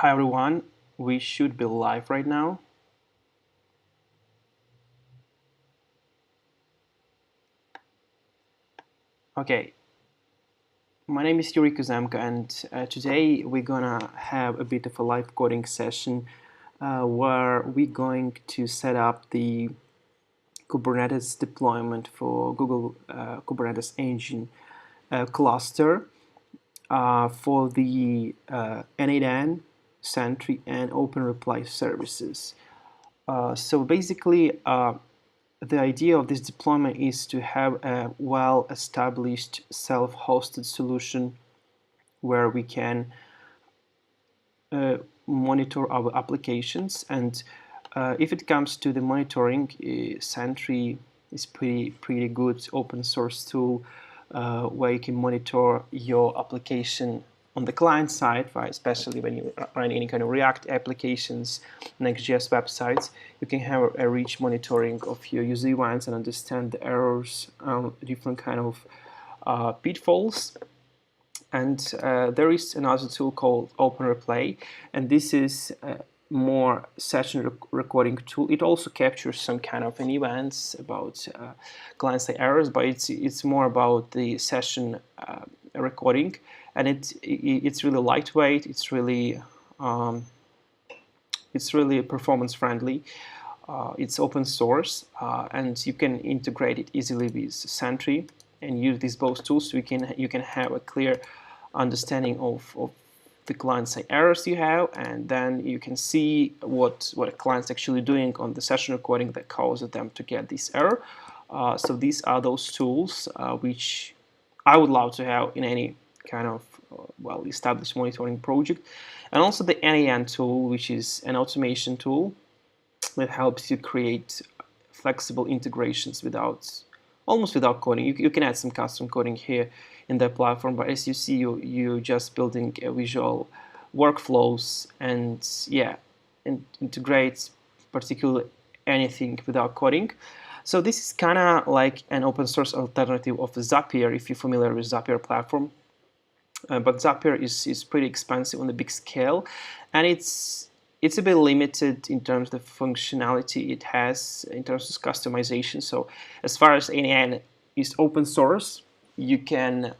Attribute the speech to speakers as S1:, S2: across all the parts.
S1: Hi everyone, we should be live right now. Okay, my name is Yuri Kuzemka, and today we're gonna have a bit of a live coding session where we're going to set up the Kubernetes deployment for Google Kubernetes Engine cluster for the N8N, Sentry, and Openreplay services. So basically, the idea of this deployment is to have a well-established self-hosted solution where we can monitor our applications. And if it comes to the monitoring, Sentry is pretty good open source tool where you can monitor your application on the client side, right? Especially when you run any kind of React applications, Next.js websites, you can have a rich monitoring of your user events and understand the errors, different kind of pitfalls. And there is another tool called Openreplay, and this is more session recording tool. It also captures some kind of an events about client-side errors, but it's more about the session recording, and it's really lightweight. It's really performance friendly. It's open source, and you can integrate it easily with Sentry and use these both tools. So you can have a clear understanding of the client-side errors you have, and then you can see what a client's actually doing on the session recording that caused them to get this error. So these are those tools which I would love to have in any kind of well-established monitoring project. And also the N8N tool, which is an automation tool that helps you create flexible integrations almost without coding. You can add some custom coding here in the platform, but as you see, you're just building visual workflows and integrate particularly anything without coding. So this is kind of like an open source alternative of Zapier, if you're familiar with Zapier platform. But Zapier is pretty expensive on the big scale, and it's a bit limited in terms of the functionality it has in terms of customization. So as far as N8N is open source, you can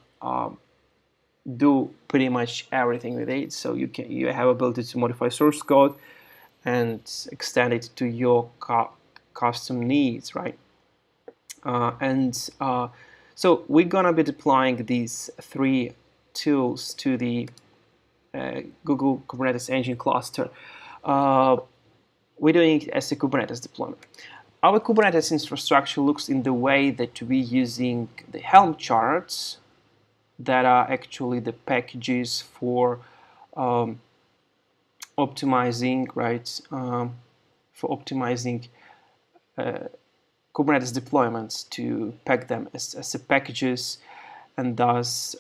S1: do pretty much everything with it. So you have ability to modify source code and extend it to your custom needs, right? So we're gonna be deploying these three tools to the Google Kubernetes Engine cluster. We're doing it as a Kubernetes deployment. Our Kubernetes infrastructure looks in the way that we're using the Helm charts that are actually the packages for optimizing, right? For optimizing Kubernetes deployments, to pack them as packages, and thus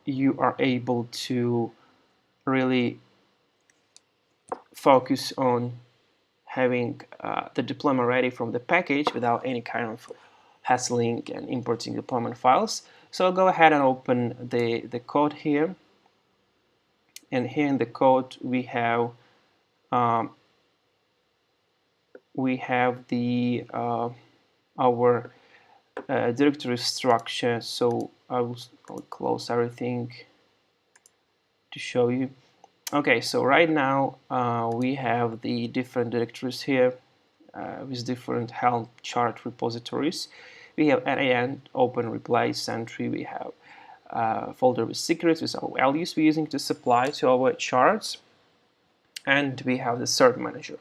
S1: you are able to really focus on having the deployment ready from the package without any kind of hassling and importing deployment files. So I'll go ahead and open the code here, and here in the code we have the our directory structure. So I'll close everything to show you. Okay, so right now we have the different directories here with different Helm chart repositories. We have N8N, Openreplay, Sentry. We have a folder with secrets with our values we're using to supply to our charts, and we have the Cert Manager.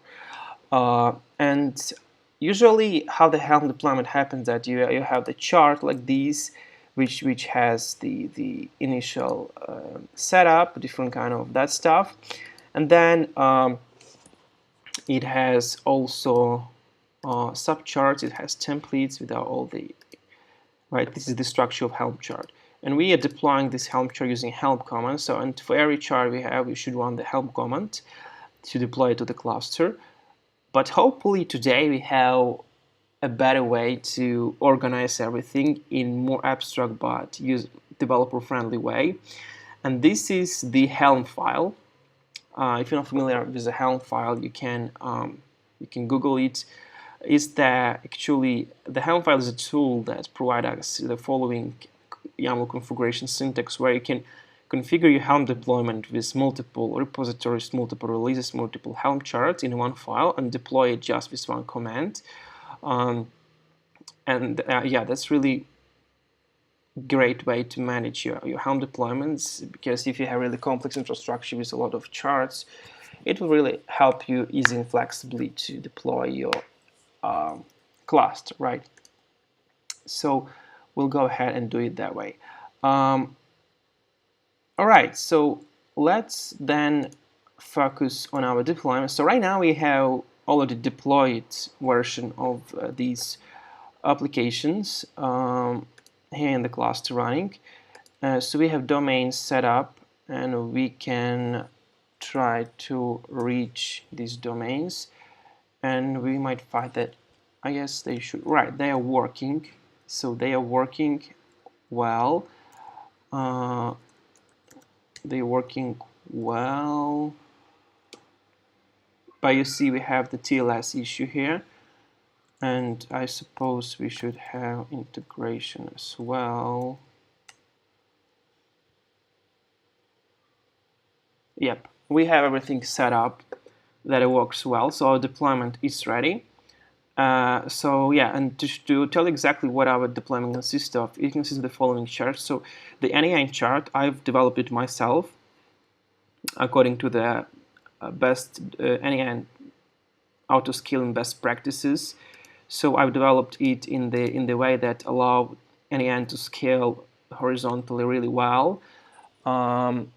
S1: And usually how the Helm deployment happens that you have the chart like these, which has the initial setup, different kind of that stuff, and then it has also subcharts. It has templates without all the right. This is the structure of Helm chart, and we are deploying this Helm chart using Helm command. So, and for every chart we should run the Helm command to deploy it to the cluster. But hopefully today we have a better way to organize everything in more abstract but developer-friendly way. And this is the Helm file. if you're not familiar with the Helm file, you can Google it. Is that actually the Helm file is a tool that provides us the following YAML configuration syntax, where you can configure your Helm deployment with multiple repositories, multiple releases, multiple Helm charts in one file, and deploy it just with one command. Yeah, that's really great way to manage your Helm deployments, because if you have really complex infrastructure with a lot of charts, it will really help you easily and flexibly to deploy your cluster, right? So we'll go ahead and do it that way. All right, so let's then focus on our deployment. So right now we have already deployed version of these applications here in the cluster running. So we have domains set up, and we can try to reach these domains, and we might find that, I guess they should, right, they are working. So they are working well. They're working well, but you see we have the TLS issue here, and I suppose we should have integration as well. Yep, we have everything set up that it works well, so our deployment is ready. So yeah, and to tell exactly what our deployment consists of, it consists of the following charts. So the N8N chart, I've developed it myself according to the best N8N auto-scaling best practices. So I've developed it in the way that allow N8N to scale horizontally really well. And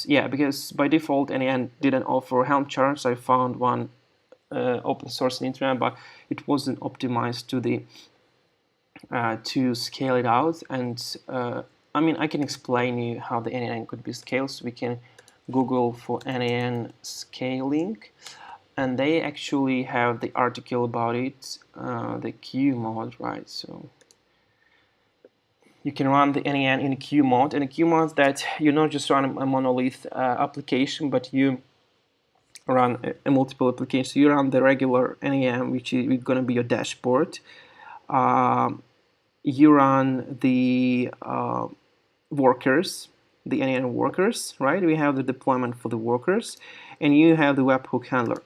S1: yeah, because by default N8N didn't offer Helm charts, I found one open source on the internet, but it wasn't optimized to the to scale it out. And I mean, I can explain you how the N8N could be scaled. So we can Google for N8N scaling, and they actually have the article about it, the Q mod, right? So you can run the N8N in a Q mod, and a Q mod that you not just run a monolith application, but you run a multiple application. So you run the regular N8N, which is going to be your dashboard. You run the workers, the N8N workers, right? We have the deployment for the workers, and you have the webhook handler.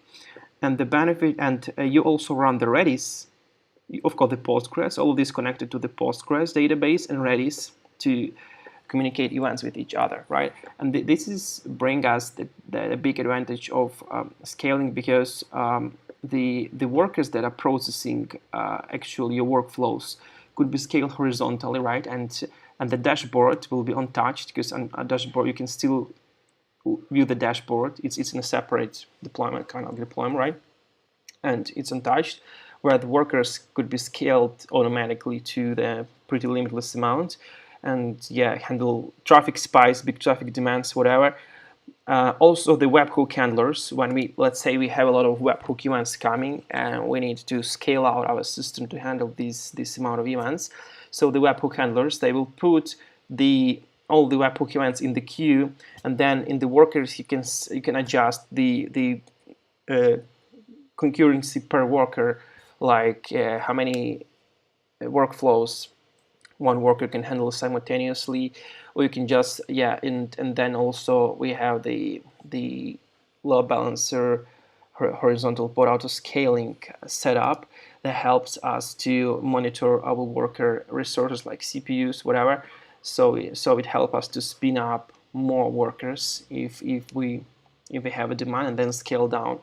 S1: And the benefit, and you also run the Redis, of course the Postgres, all of this connected to the Postgres database and Redis to communicate events with each other, right? And this is bring us the big advantage of scaling, because the workers that are processing actually your workflows could be scaled horizontally, right? And the dashboard will be untouched, because on a dashboard you can still view the dashboard. It's in a separate deployment, kind of deployment, right? And it's untouched, where the workers could be scaled automatically to the pretty limitless amount, and yeah, handle traffic spikes, big traffic demands, whatever. Also the webhook handlers, when let's say we have a lot of webhook events coming and we need to scale out our system to handle this amount of events. So the webhook handlers, they will put all the webhook events in the queue, and then in the workers you can adjust the concurrency per worker, like how many workflows one worker can handle simultaneously, or you can just and then also we have the load balancer horizontal port auto scaling setup that helps us to monitor our worker resources like CPUs, whatever. So it helps us to spin up more workers if we have a demand, and then scale down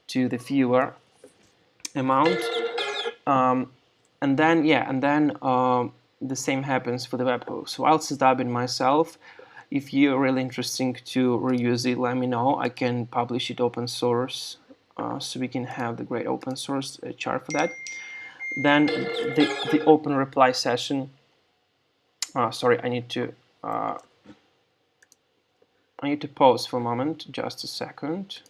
S1: to the fewer amount. And then the same happens for the webhook. So I'll set up it myself. If you're really interested to reuse it, let me know. I can publish it open source, so we can have the great open source chart for that. Then the open reply session. Sorry, I need to pause for a moment, just a second.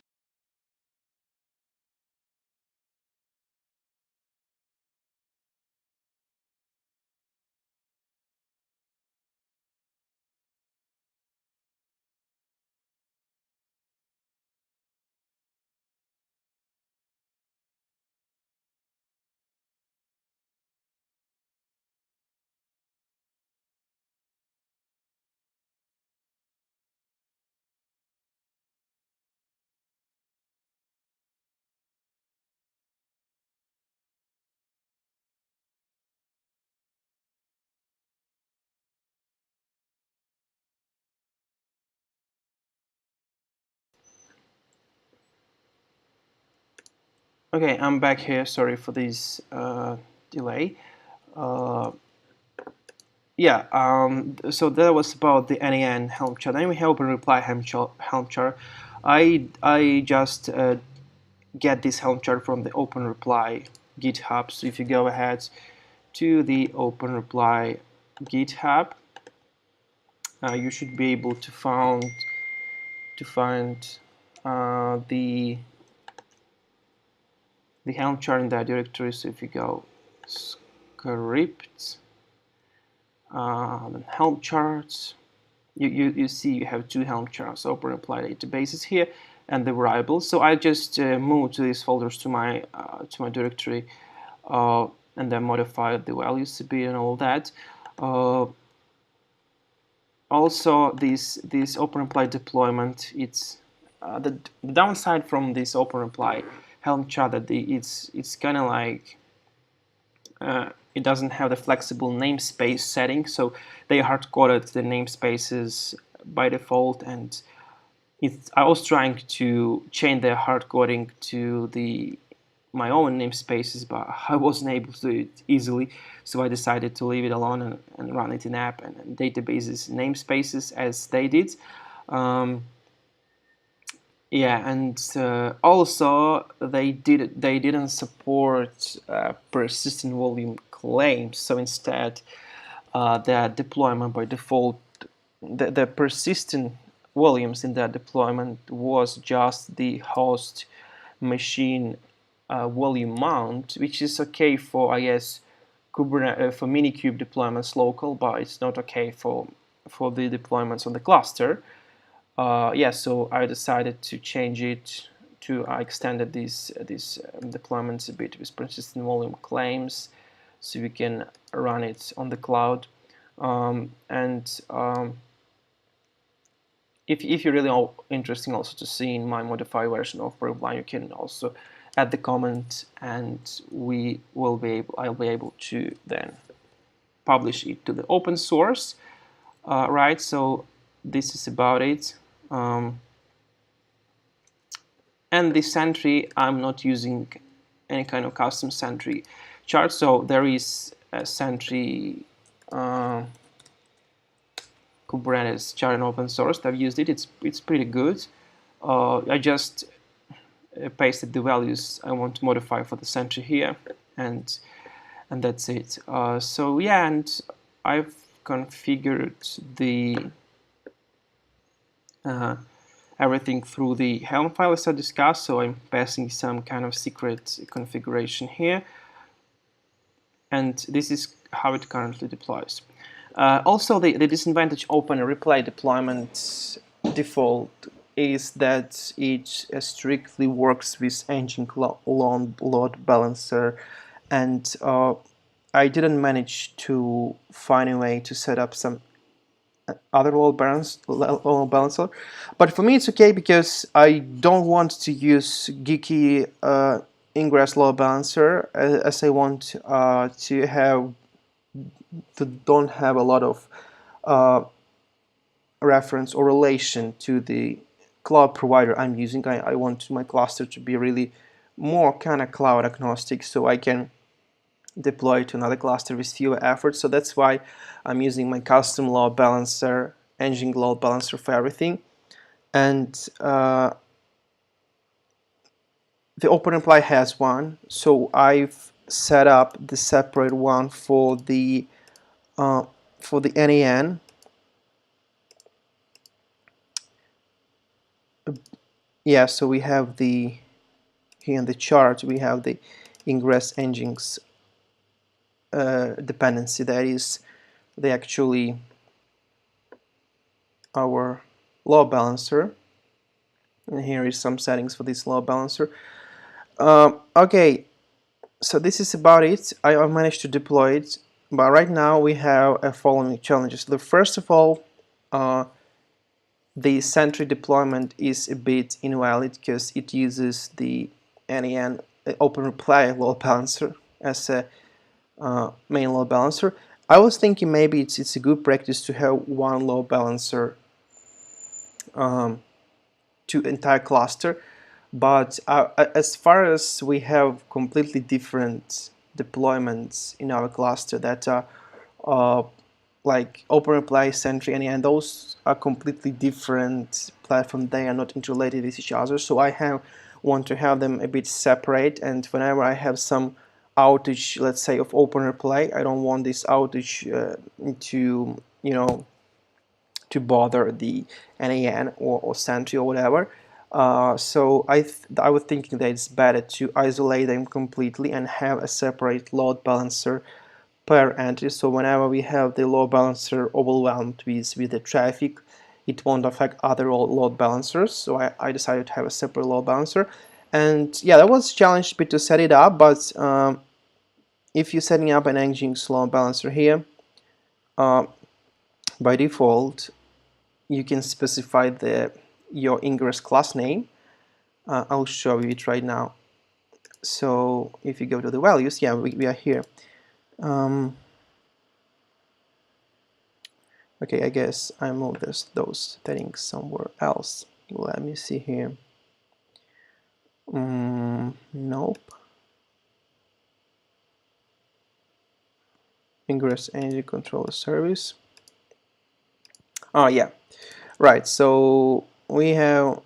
S1: Okay, I'm back here. Sorry for this delay. So that was about the N8N Helm chart. Then we have Openreplay Helm chart. I just get this Helm chart from the Openreplay GitHub. So if you go ahead to the Openreplay GitHub, you should be able to find the Helm chart in that directory. So if you go script, then Helm charts, you see you have two Helm charts, Openreplay databases here, and the variables. So I just moved these folders to my directory, and then modified the values a bit and all that. Also, this Openreplay deployment, it's the downside from this Openreplay Helm chart that it's kind of like it doesn't have the flexible namespace setting, so they hard-coded the namespaces by default, and I was trying to change the hard coding to my own namespaces, but I wasn't able to do it easily, so I decided to leave it alone and run it in app and databases namespaces as they did. Also they didn't support persistent volume claims, so instead their deployment by default, the persistent volumes in that deployment was just the host machine volume mount, which is okay for, I guess, Kubernetes for Minikube deployments local, but it's not okay for the deployments on the cluster. So I decided to change it to, I extended these deployments a bit with persistent volume claims, so we can run it on the cloud. If you're really interested also to see in my modified version of Openreplay, you can also add the comment, and I'll be able to then publish it to the open source. Right, so this is about it. And the Sentry, I'm not using any kind of custom Sentry chart, so there is a Sentry Kubernetes chart in open source. I've used it. It's pretty good. I just pasted the values I want to modify for the Sentry here, and that's it. And I've configured the everything through the Helm file as I discussed, so I'm passing some kind of secret configuration here, and this is how it currently deploys. Also, the disadvantage Openreplay deployment default is that it strictly works with Nginx Load Balancer, and I didn't manage to find a way to set up some other load balancer, but for me it's okay because I don't want to use GKE Ingress Load Balancer, as I want don't have a lot of reference or relation to the cloud provider I'm using. I want my cluster to be really more kind of cloud agnostic, so I can deploy to another cluster with fewer efforts. So that's why I'm using my custom load balancer, Nginx Load Balancer for everything. And the Openreplay has one, so I've set up the separate one for the N8N. Yeah, so we have here in the chart we have the Ingress Nginx dependency. That is our load balancer, and here is some settings for this load balancer. Okay, so this is about it. I managed to deploy it, but right now we have a following challenges. First of all, the Sentry deployment is a bit invalid because it uses the N8N Openreplay load balancer as a main load balancer. I was thinking maybe it's a good practice to have one load balancer to entire cluster,
S2: But as far as we have completely different deployments in our cluster that are like Openreplay, Sentry, and those are completely different platforms. They are not interrelated with each other. So I want to have them a bit separate. And whenever I have some outage, let's say of Openreplay, I don't want this outage to to bother the N8N or Sentry or whatever. So I was thinking that it's better to isolate them completely and have a separate load balancer per entry. So whenever we have the load balancer overwhelmed with the traffic, it won't affect other load balancers. So I decided to have a separate load balancer. And yeah, that was a challenge a bit to set it up, but if you're setting up an Nginx load balancer here, by default, you can specify your Ingress class name. I'll show you it right now. So if you go to the values, yeah, we are here. Okay, I guess I moved those settings somewhere else. Let me see here. Nope. Ingress Energy Controller Service. Oh yeah, right. So we have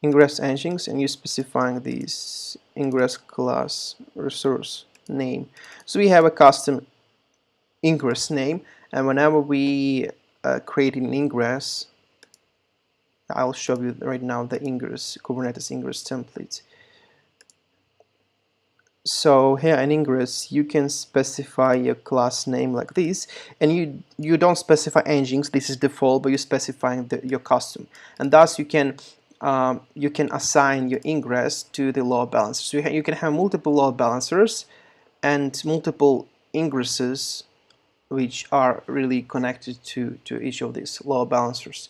S2: Ingress Nginx, and you're specifying this Ingress class resource name. So we have a custom Ingress name, and whenever we create an Ingress, I'll show you right now the Ingress Kubernetes Ingress template. So here in Ingress, you can specify your class name like this, and you don't specify Nginx. This is default, but you're specifying your custom, and thus you can assign your Ingress to the load balancer. So you can have multiple load balancers and multiple ingresses which are really connected to each of these load balancers.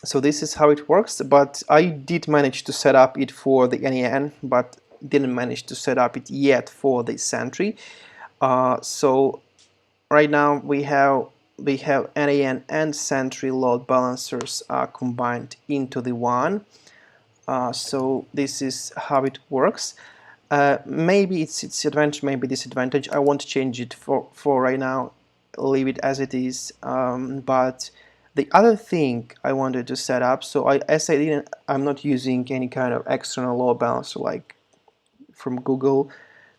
S2: So this is how it works, but I did manage to set up it for the N8N, but didn't manage to set up it yet for the Sentry. So right now we have N8N and Sentry load balancers combined into the one. So this is how it works. Maybe it's advantage, maybe disadvantage. I won't change it for right now. Leave it as it is. But the other thing I wanted to set up, so I'm not using any kind of external load balancer like from Google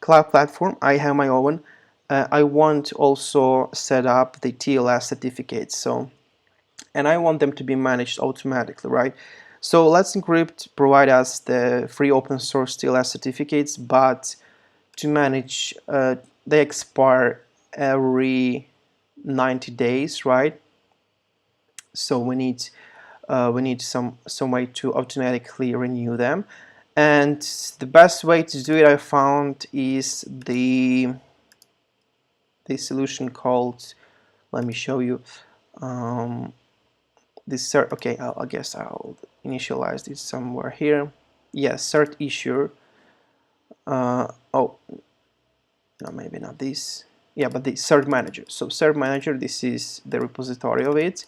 S2: Cloud Platform. I have my own. I want to also set up the TLS certificates. And I want them to be managed automatically, right? So Letsencrypt provide us the free open source TLS certificates, but to manage, they expire every 90 days, right? So we need some way to automatically renew them, and the best way to do it I found is the solution called, let me show you, this cert. Okay, I guess I'll initialize this somewhere here. Yes, cert issue. Oh no, maybe not this. Yeah, but the Cert Manager. So Cert Manager, this is the repository of it.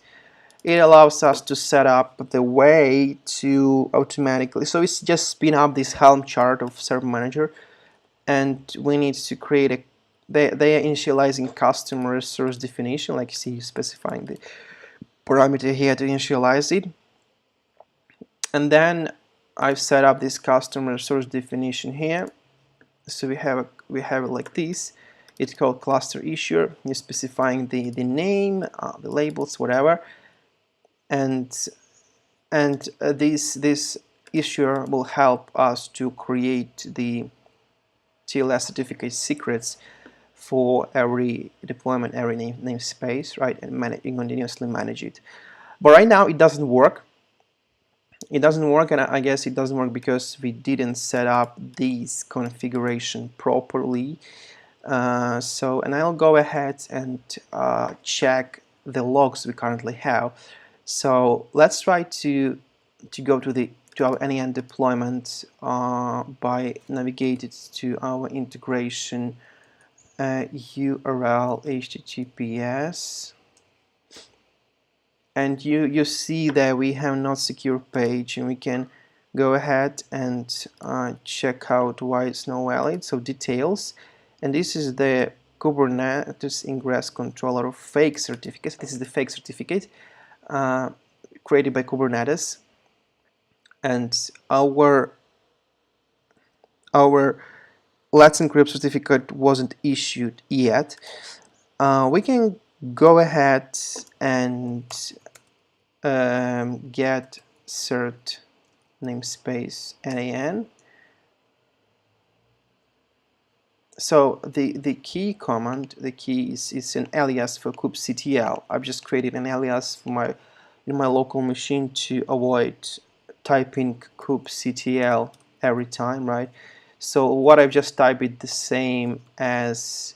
S2: It allows us to set up the way to automatically, so it's just spin up this Helm chart of Cert Manager, and we need to create a, they are initializing custom resource definition, like you see, specifying the parameter here to initialize it. And then I've set up this custom resource definition here. So we have it like this. It's called cluster issuer. You're specifying the name, the labels, whatever, and this issuer will help us to create the TLS certificate secrets for every deployment, every namespace, right, and continuously manage it. But right now it doesn't work. It doesn't work, and I guess it doesn't work because we didn't set up this configuration properly. And I'll go ahead and check the logs we currently have. So let's try to go to our N8N deployment by navigating to our integration URL https and you see that we have not secure page, and we can go ahead and check out why it's not valid. So details, and this is the Kubernetes Ingress controller fake certificate. This is the fake certificate created by Kubernetes, and our Letsencrypt certificate wasn't issued yet. We can go ahead and get cert namespace N8N. So the key command, the key is an alias for kubectl. I've just created an alias for in my local machine to avoid typing kubectl every time, right? So what I've just typed is the same as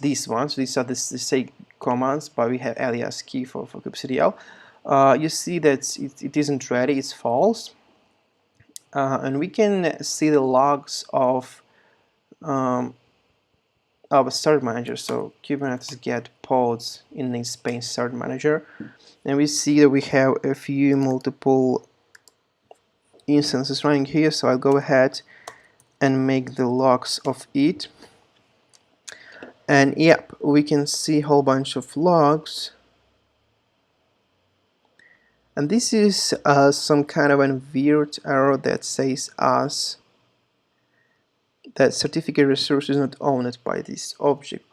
S2: these ones. These are the same commands, but we have alias key for kubectl. You see that it isn't ready, it's false. And we can see the logs of our Cert Manager. So Kubernetes get pods in namespace Cert Manager, and we see that we have a few multiple instances running here. So I'll go ahead and make the logs of it, and yep, we can see a whole bunch of logs. And this is some kind of a weird error that says us that certificate resource is not owned by this object,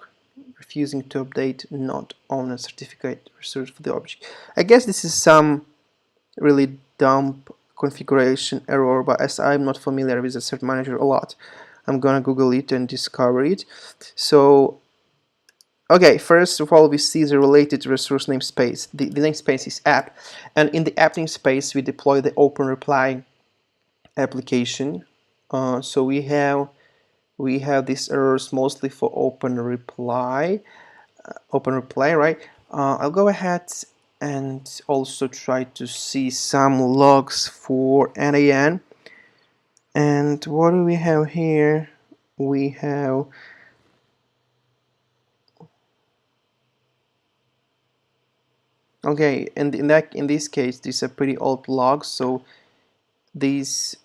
S2: refusing to update not owned certificate resource for the object. I guess this is some really dumb configuration error, but as I'm not familiar with the Cert Manager a lot, I'm gonna Google it and discover it. So okay, first of all, we see the related resource namespace. The namespace is app, and in the app namespace we deploy the Openreplay application. So we have these errors mostly for Openreplay, right? I'll go ahead and also try to see some logs for N8N. And what do we have here? We have okay, and in this case, these are pretty old logs, so these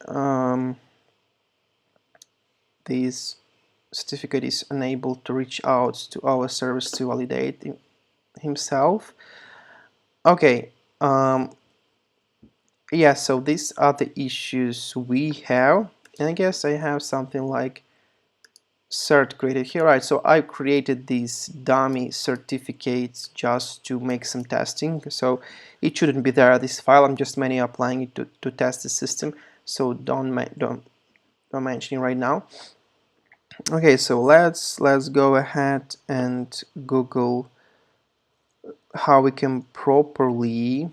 S2: certificate is unable to reach out to our service to validate himself. Okay, yeah, so these are the issues we have, and I guess I have something like cert created here, right? So I created these dummy certificates just to make some testing, so it shouldn't be there, this file. I'm just manually applying it to test the system, so don't mention it right now. Okay, so let's go ahead and Google how we can properly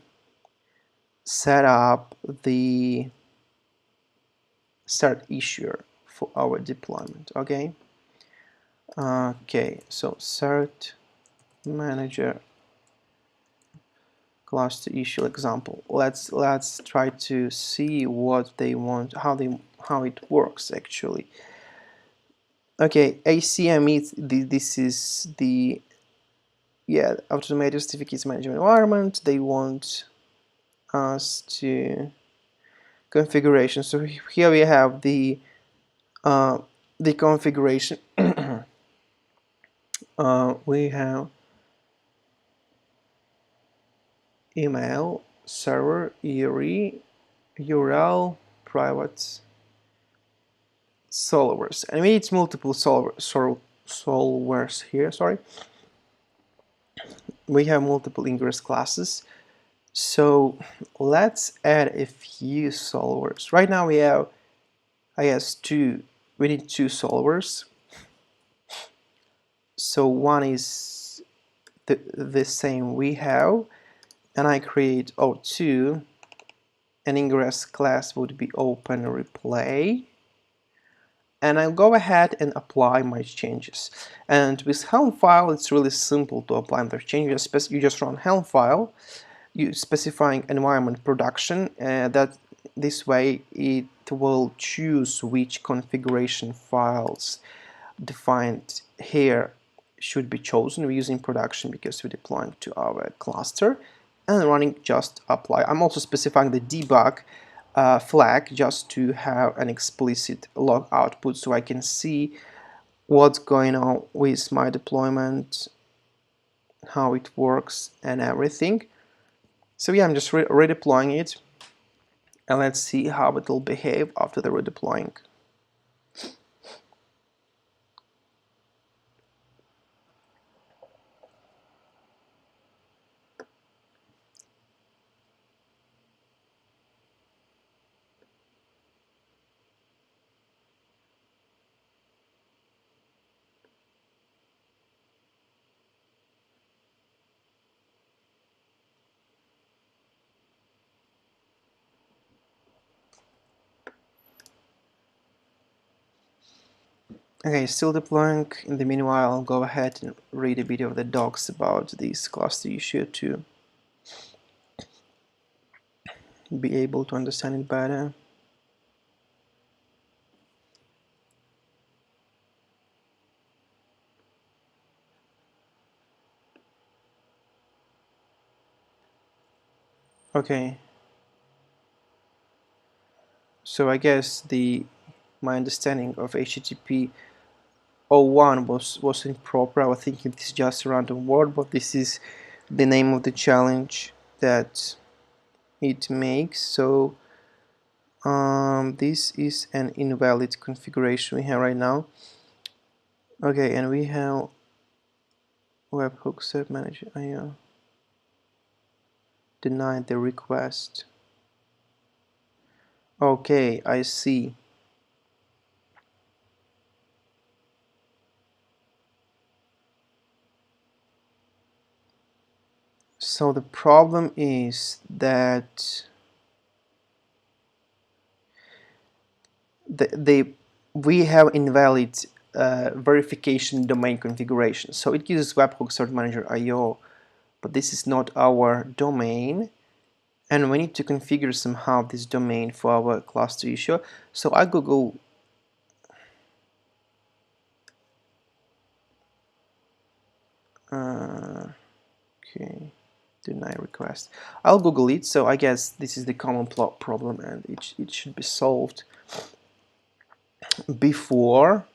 S2: set up the cert issuer for our deployment. Okay, so Cert Manager cluster issue example. Let's try to see what they want, how it works actually. Okay, ACME, this is the automated certificates management environment. They want us to configuration. So here we have the configuration. We have email, server, URL, private, solvers. I mean, it's multiple solvers here. Sorry, we have multiple Ingress classes. So let's add a few solvers. Right now we have, I guess, we need two solvers. So one is the same we have, and I create O2, an Ingress class would be Openreplay, and I'll go ahead and apply my changes. And with Helm File, it's really simple to apply the changes. You just run Helm File, you specifying environment production, that this way it will choose which configuration files defined here should be chosen. We're using production because we're deploying to our cluster, and running just apply. I'm also specifying the debug flag just to have an explicit log output so I can see what's going on with my deployment, how it works and everything. So yeah, I'm just redeploying it, and let's see how it will behave after the redeploying. Okay, still deploying. In the meanwhile, I'll go ahead and read a bit of the docs about this cluster issue to be able to understand it better. Okay, so I guess my understanding of HTTP 01 was improper. I was thinking this is just a random word, but this is the name of the challenge that it makes. So this is an invalid configuration we have right now. Okay, and we have webhook Cert Manager IO denied the request. Okay, I see. So the problem is that we have invalid verification domain configuration. So it uses webhook Cert Manager IO, but this is not our domain, and we need to configure somehow this domain for our cluster issue. So I Google okay, deny request. I'll Google it. So I guess this is the common problem, and it should be solved before.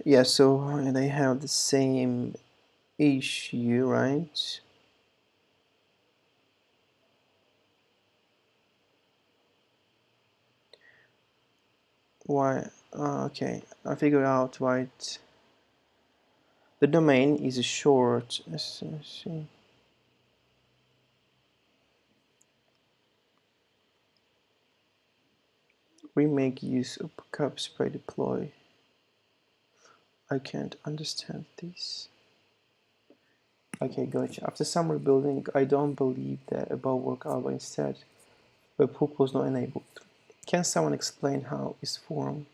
S2: Yeah, so they have the same issue, right? Why? Okay, I figured out why the domain is a short. We make use of backup spray deploy. I can't understand this. Okay, gotcha. After some rebuilding, I don't believe that above work hour instead, webhook was not enabled. Can someone explain how it's formed?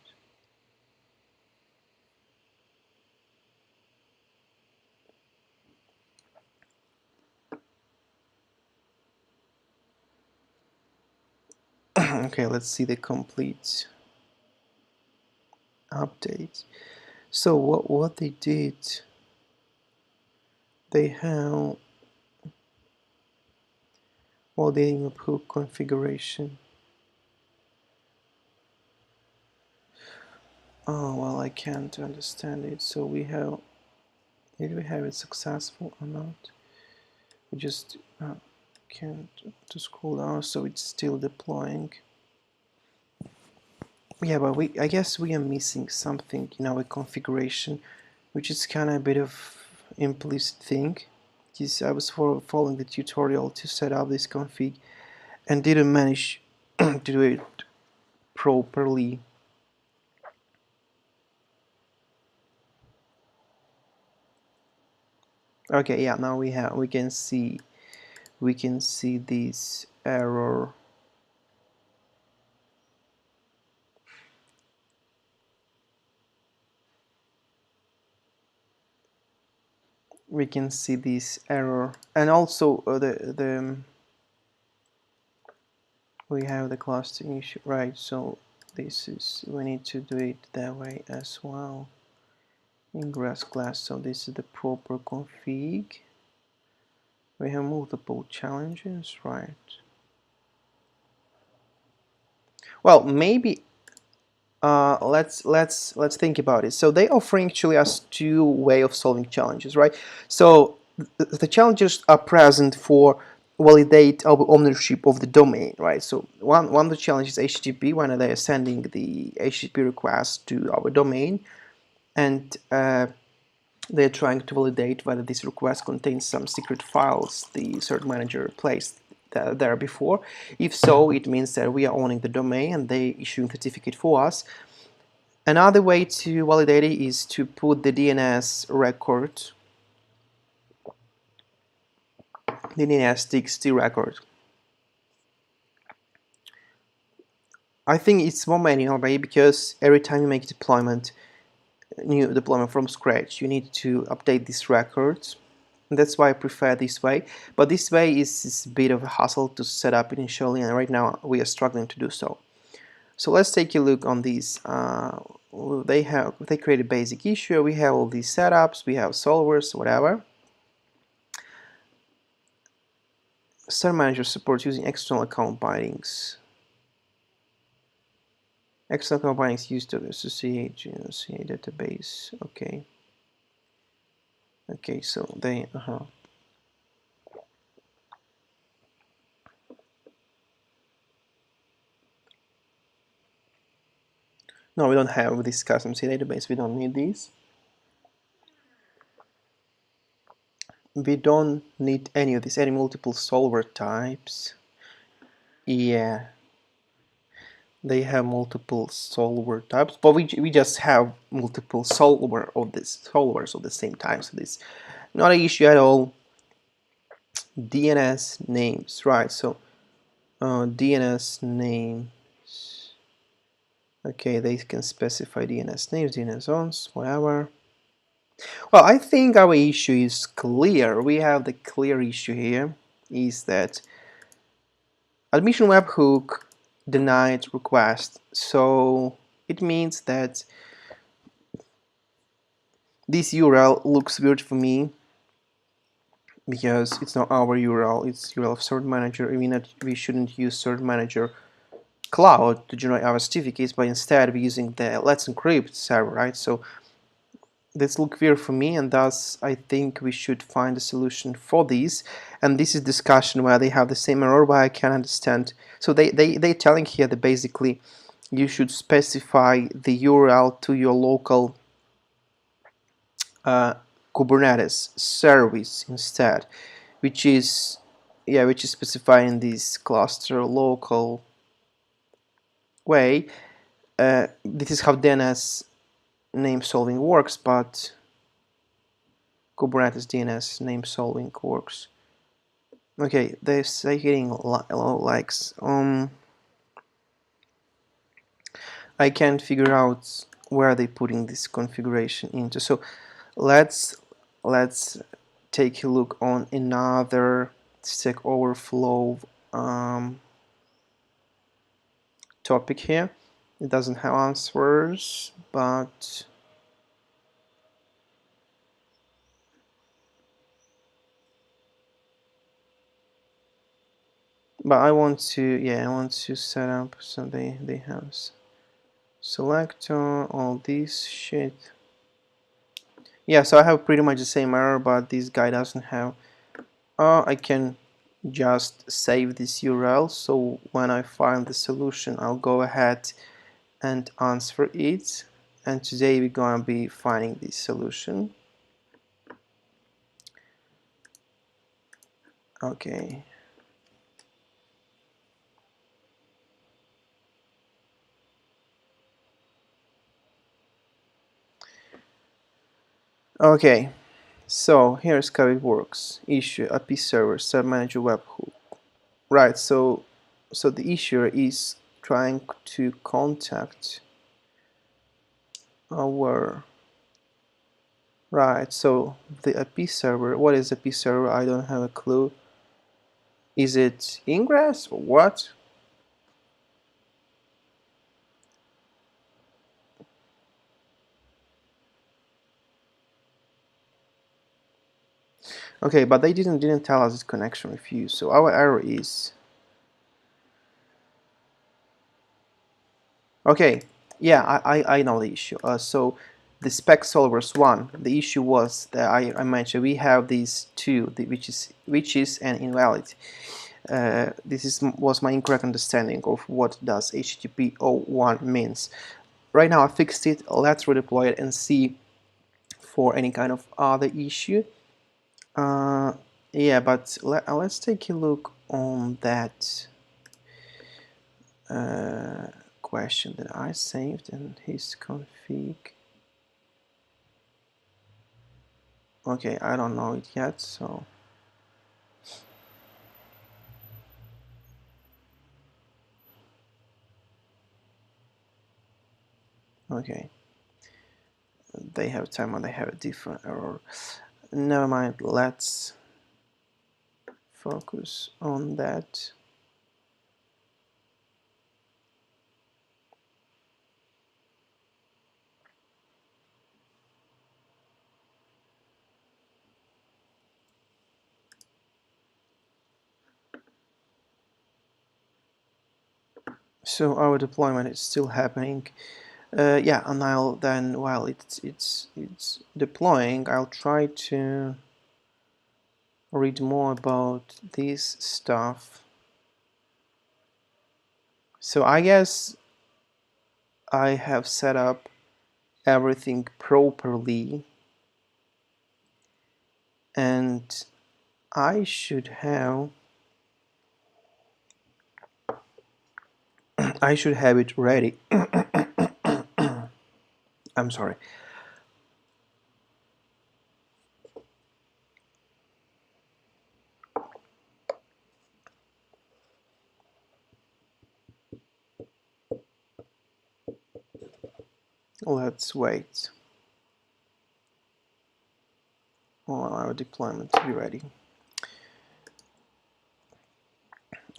S2: Okay, let's see the complete update. So what they did, they have the webhook configuration. Oh well, I can't understand it. So did we have it successful or not? We just can't to scroll down, so it's still deploying. Yeah, but I guess we are missing something in our configuration, which is kind of a bit of implicit thing. Because I was following the tutorial to set up this config and didn't manage to do it properly. Okay, yeah, now we can see this error. We can see this error, and also we have the cluster issue, right? So this is, we need to do it that way as well. Ingress class, so this is the proper config. We have multiple challenges, right? Well, maybe let's think about it. So they offering actually us two way of solving challenges, right? So the challenges are present for validate our ownership of the domain, right? So one of the challenges is HTTP when they are sending the HTTP request to our domain, and they're trying to validate whether this request contains some secret files the Cert Manager placed there before. If so, it means that we are owning the domain and they issuing certificate for us. Another way to validate it is to put the DNS record, the DNS TXT record. I think it's more manual, right? Because every time you make deployment, new deployment from scratch, you need to update these records. And that's why I prefer this way. But this way is a bit of a hassle to set up initially, and right now we are struggling to do so. So let's take a look on these. They create a basic issue. We have all these setups. We have solvers, whatever. Cert Manager supports using external account bindings. External account bindings used to associate database. Okay. Okay, so they No, we don't have this custom C database. We don't need these. We don't need any of this. Any multiple solver types. Yeah, they have multiple solver types, but we just have multiple solvers of the same time. So this not an issue at all. DNS names, right? So DNS names. Okay, they can specify DNS names, DNS zones, whatever. Well, I think our issue is clear. We have the clear issue here, is that admission webhook denied request. So it means that this URL looks weird for me because it's not our URL, it's URL of Cert Manager. We shouldn't use Cert Manager Cloud to generate our certificates, but instead we're using the Letsencrypt server, right? So this looks weird for me, and thus I think we should find a solution for these. And this is discussion where they have the same error, but I can understand. So they're telling here that basically you should specify the URL to your local Kubernetes service instead, which is specified in this cluster local way. This is how DNS name solving works, but Kubernetes DNS name solving works. Okay, they're getting likes. I can't figure out where they're putting this configuration into. So let's take a look on another Stack Overflow topic here. It doesn't have answers, but I want to set up, so they have selector, all this shit. Yeah, so I have pretty much the same error, but this guy doesn't have. I can just save this URL, so when I find the solution I'll go ahead and answer it, and today we're gonna be finding this solution. Okay. Okay, so here's how it works. Issue API server, Cert Manager webhook. Right, so the issuer is trying to contact our right, so the API server. What is API server? I don't have a clue. Is it Ingress or what? Okay, but they didn't tell us it's connection refused. So our error is okay. Yeah, I know the issue. So the spec solvers one, the issue was that I mentioned we have these two, which is an invalid. Was my incorrect understanding of what does HTTP 01 means. Right now I fixed it. Let's redeploy it and see for any kind of other issue. Yeah, but let's take a look on that question that I saved in his config. Okay, I don't know it yet, so okay. They have time and they have a different error. Never mind, let's focus on that. So our deployment is still happening. Yeah, and I'll then, while it's deploying, I'll try to read more about this stuff. So I guess I have set up everything properly, and I should have I should have it ready. I'm sorry. Let's wait on our deployment to be ready.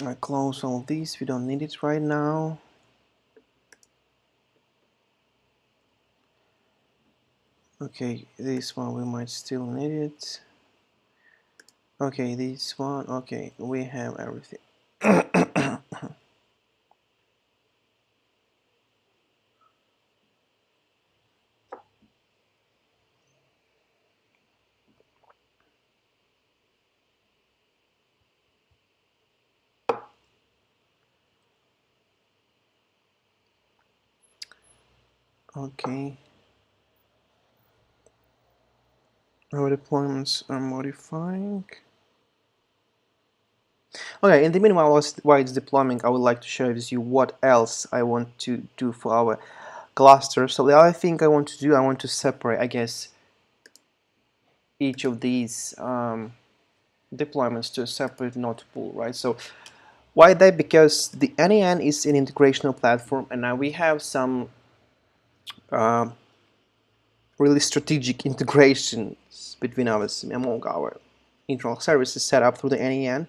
S2: I close all these, we don't need it right now. Okay, this one we might still need it. Okay, this one, okay, we have everything. Okay. Our deployments are modifying. Okay, in the meanwhile, while it's deploying, I would like to share with you what else I want to do for our cluster. So the other thing I want to do, I want to separate, I guess, each of these deployments to a separate node pool, right? So why that? Because the N8N is an integrational platform, and now we have some really strategic integrations between us among our internal services set up through the N8N.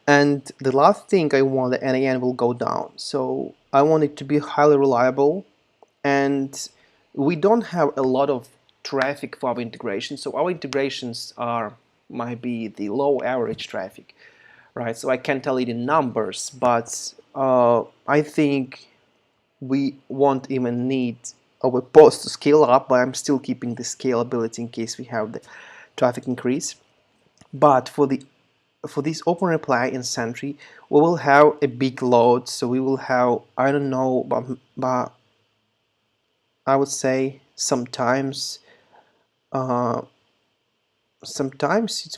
S2: And the last thing I want, the N8N will go down. So I want it to be highly reliable, and we don't have a lot of traffic for our integration. So our integrations might be the low average traffic, right? So I can't tell you the numbers, but I think we won't even need our pods to scale up, but I'm still keeping the scalability in case we have the traffic increase. But for this Openreplay and Sentry, we will have a big load, so we will have, I don't know, but I would say sometimes it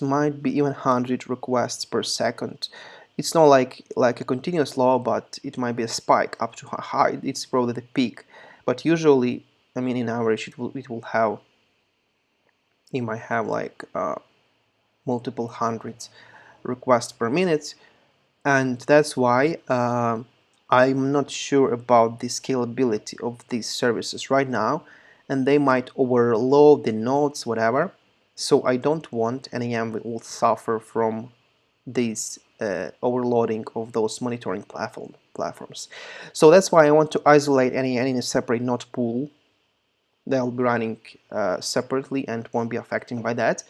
S2: might be even 100 requests per second. It's not like a continuous flow, but it might be a spike up to high. It's probably the peak, but usually, I mean, in average, it might have like multiple hundreds requests per minute, and that's why I'm not sure about the scalability of these services right now, and they might overload the nodes, whatever. So I don't want NAM will suffer from this overloading of those monitoring platforms. So that's why I want to isolate NAN in a separate node pool. They'll be running separately and won't be affected by that.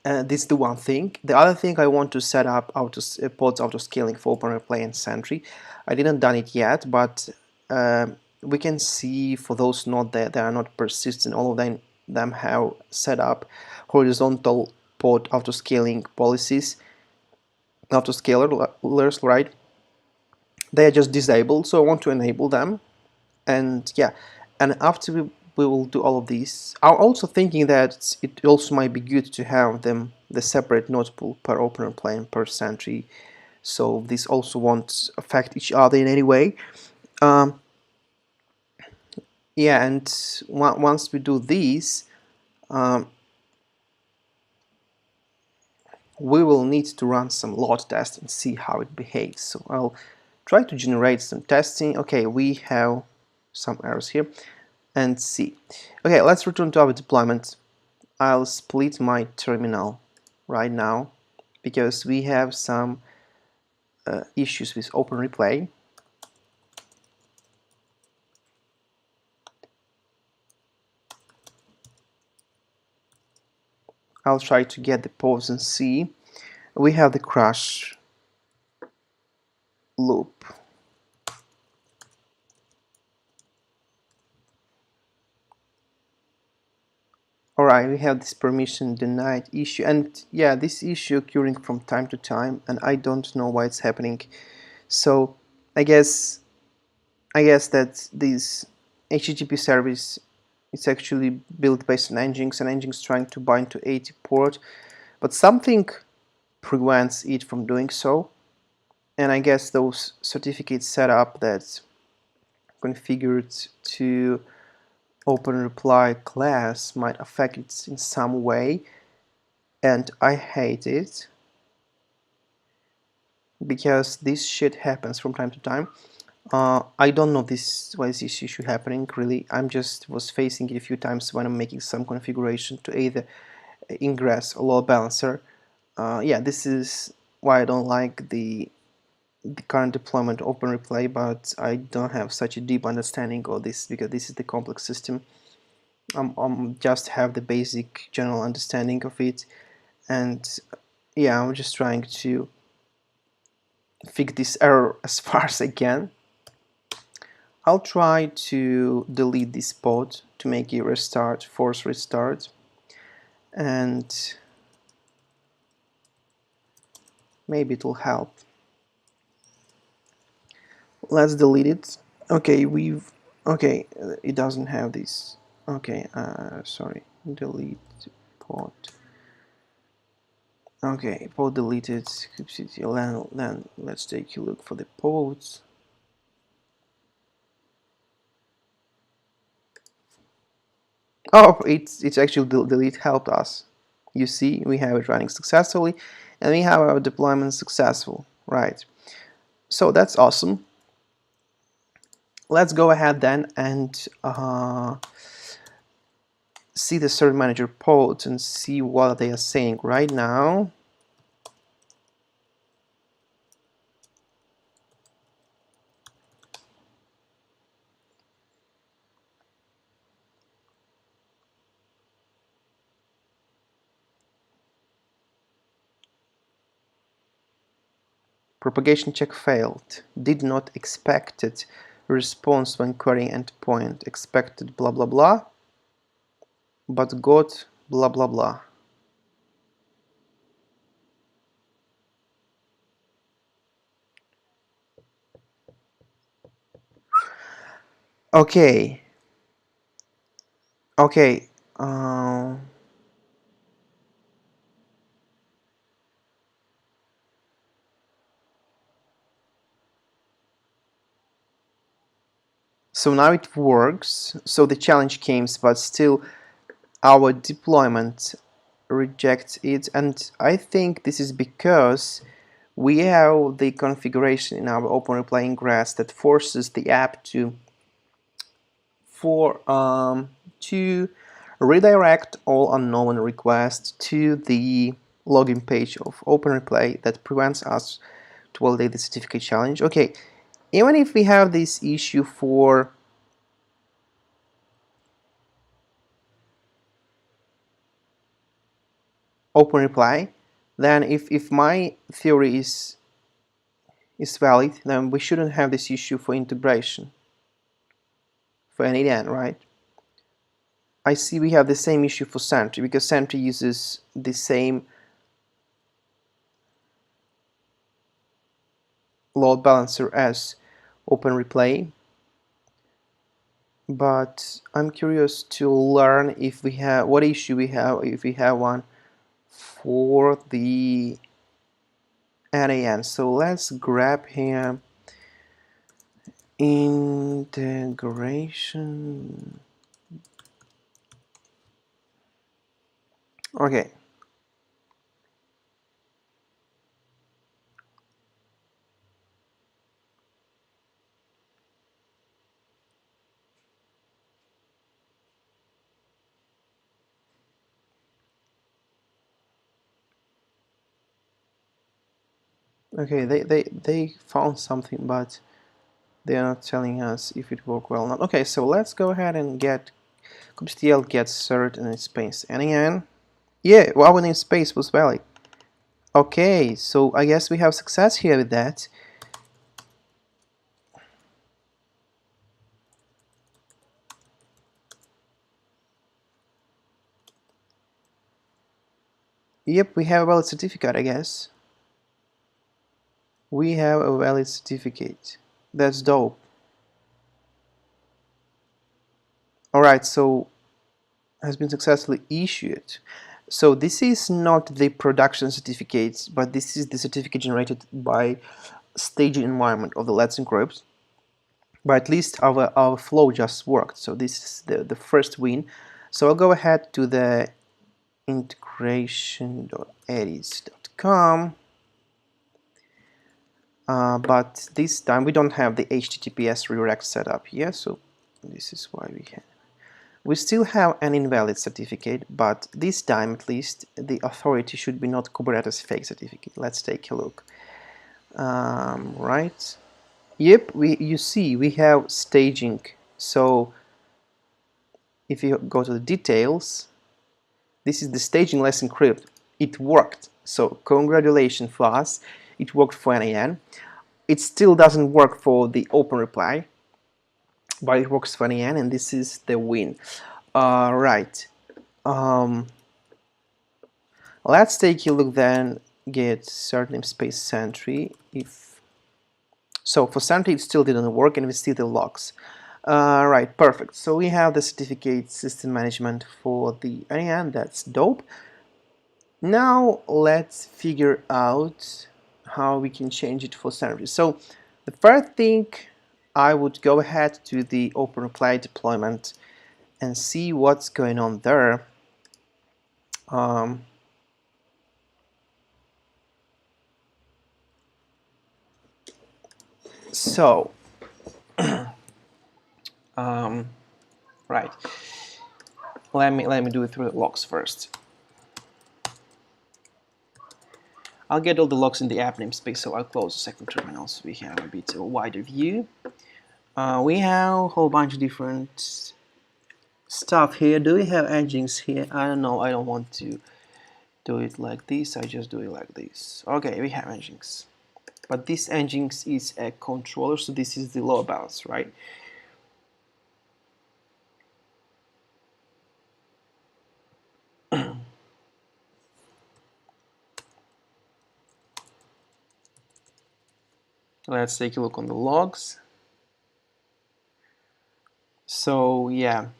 S2: This is the one thing. The other thing, I want to set up pods auto-scaling for Openreplay and Sentry. I didn't done it yet, but we can see for those nodes that they are not persistent, all of them have set up horizontal pod auto-scaling policies, autoscalers, right? They are just disabled, so I want to enable them. And yeah, and after we will do all of these. I'm also thinking that it also might be good to have the separate node pool per Openreplay and per Sentry, so this also won't affect each other in any way. Yeah, and once we do these, we will need to run some load tests and see how it behaves. So I'll try to generate some testing. Okay, we have some errors here, and see. Okay, let's return to our deployment. I'll split my terminal right now because we have some issues with Openreplay. I'll try to get the pods and see. We have the crash loop. Alright, we have this permission denied issue, and yeah, this issue occurring from time to time, and I don't know why it's happening. So I guess that this HTTP service is actually built based on Nginx, and Nginx trying to bind to 80 port, but something prevents it from doing so. And I guess those certificates set up that's configured to Openreplay class might affect it in some way, and I hate it because this shit happens from time to time. I don't know why is this issue happening really. I'm just was facing it a few times when I'm making some configuration to either Ingress or Load Balancer. Yeah, this is why I don't like the current deployment Openreplay, but I don't have such a deep understanding of this because this is the complex system. Just have the basic general understanding of it, and yeah, I'm just trying to fix this error as far as I can. I'll try to delete this pod to make it restart, force restart, and maybe it will help. Let's delete it. Okay, okay, it doesn't have this. Okay, sorry, delete pod. Okay, pod deleted, kubectl, then let's take a look for the pods. Oh, it's actually delete helped us. You see, we have it running successfully, and we have our deployment successful, right? So that's awesome. Let's go ahead then and see the Cert Manager pods and see what they are saying right now. Propagation check failed. Did not expected response when querying endpoint. Expected blah blah blah, but got blah blah blah. Okay. Okay. So now it works. So the challenge came, but still our deployment rejects it, and I think this is because we have the configuration in our Openreplay Ingress that forces the app to redirect all unknown requests to the login page of Openreplay that prevents us to validate the certificate challenge. Okay, even if we have this issue for Openreplay, then if my theory is valid, then we shouldn't have this issue for integration for N8N, right? I see we have the same issue for Sentry because Sentry uses the same load balancer as Openreplay, but I'm curious to learn if we have what issue we have if we have one for the N8N. So let's grab here integration. Okay. Okay, they found something, but they are not telling us if it worked well or not. Okay, so let's go ahead and get kubectl get cert and space N8N. Yeah, our namespace was valid. Okay, so I guess we have success here with that. Yep, we have a valid certificate, I guess. We have a valid certificate. That's dope. Alright, so has been successfully issued. So this is not the production certificate, but this is the certificate generated by staging environment of the Letsencrypt. But at least our flow just worked. So this is the first win. So I'll go ahead to the integration.edits.com. But this time we don't have the HTTPS redirect set up here, so this is why we still have an invalid certificate, but this time at least the authority should be not Kubernetes fake certificate. Let's take a look. Right. Yep, you see we have staging. So if you go to the details, this is the staging Letsencrypt. It worked. So congratulations for us. It worked for N8N. It still doesn't work for the Openreplay, but it works for N8N, and this is the win. Right. Let's take a look then. Get cert namespace Sentry. So for Sentry it still didn't work, and we see the logs. Right, perfect. So we have the certificate system management for the N8N. That's dope. Now let's figure out how we can change it for Sentry. So the first thing, I would go ahead to the Openreplay deployment and see what's going on there. So
S1: right. Let me do it through the logs first. I'll get all the logs in the app namespace, so I'll close the second terminal so we have a bit of a wider view. We have a whole bunch of different stuff here. Do we have Nginx here? I don't know. I don't want to do it like this. I just do it like this. Okay, we have Nginx. But this Nginx is a controller, so this is the load balancer, right? Let's take a look on the logs. So yeah.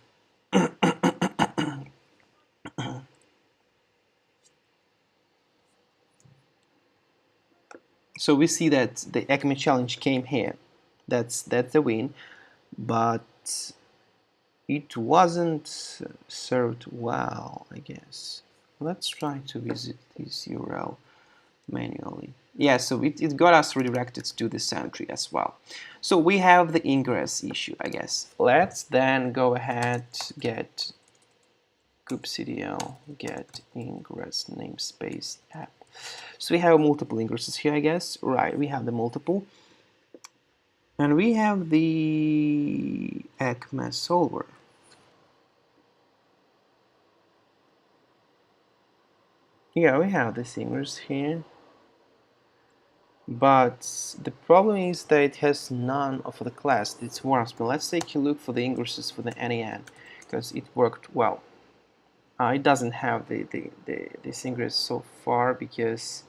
S1: So we see that the ECMA challenge came here. That's the win, but it wasn't served well, I guess. Let's try to visit this URL manually. Yeah, so it got us redirected to the Sentry as well. So we have the ingress issue, I guess. Let's then go ahead, get kubectl get ingress namespace app. So we have multiple ingresses here, I guess. Right, we have the multiple. And we have the ECMA solver. Yeah, we have this Ingress here, but the problem is that it has none of the class that works. But let's take a look for the ingresses for the N8N, because it worked well. It doesn't have this ingress so far, because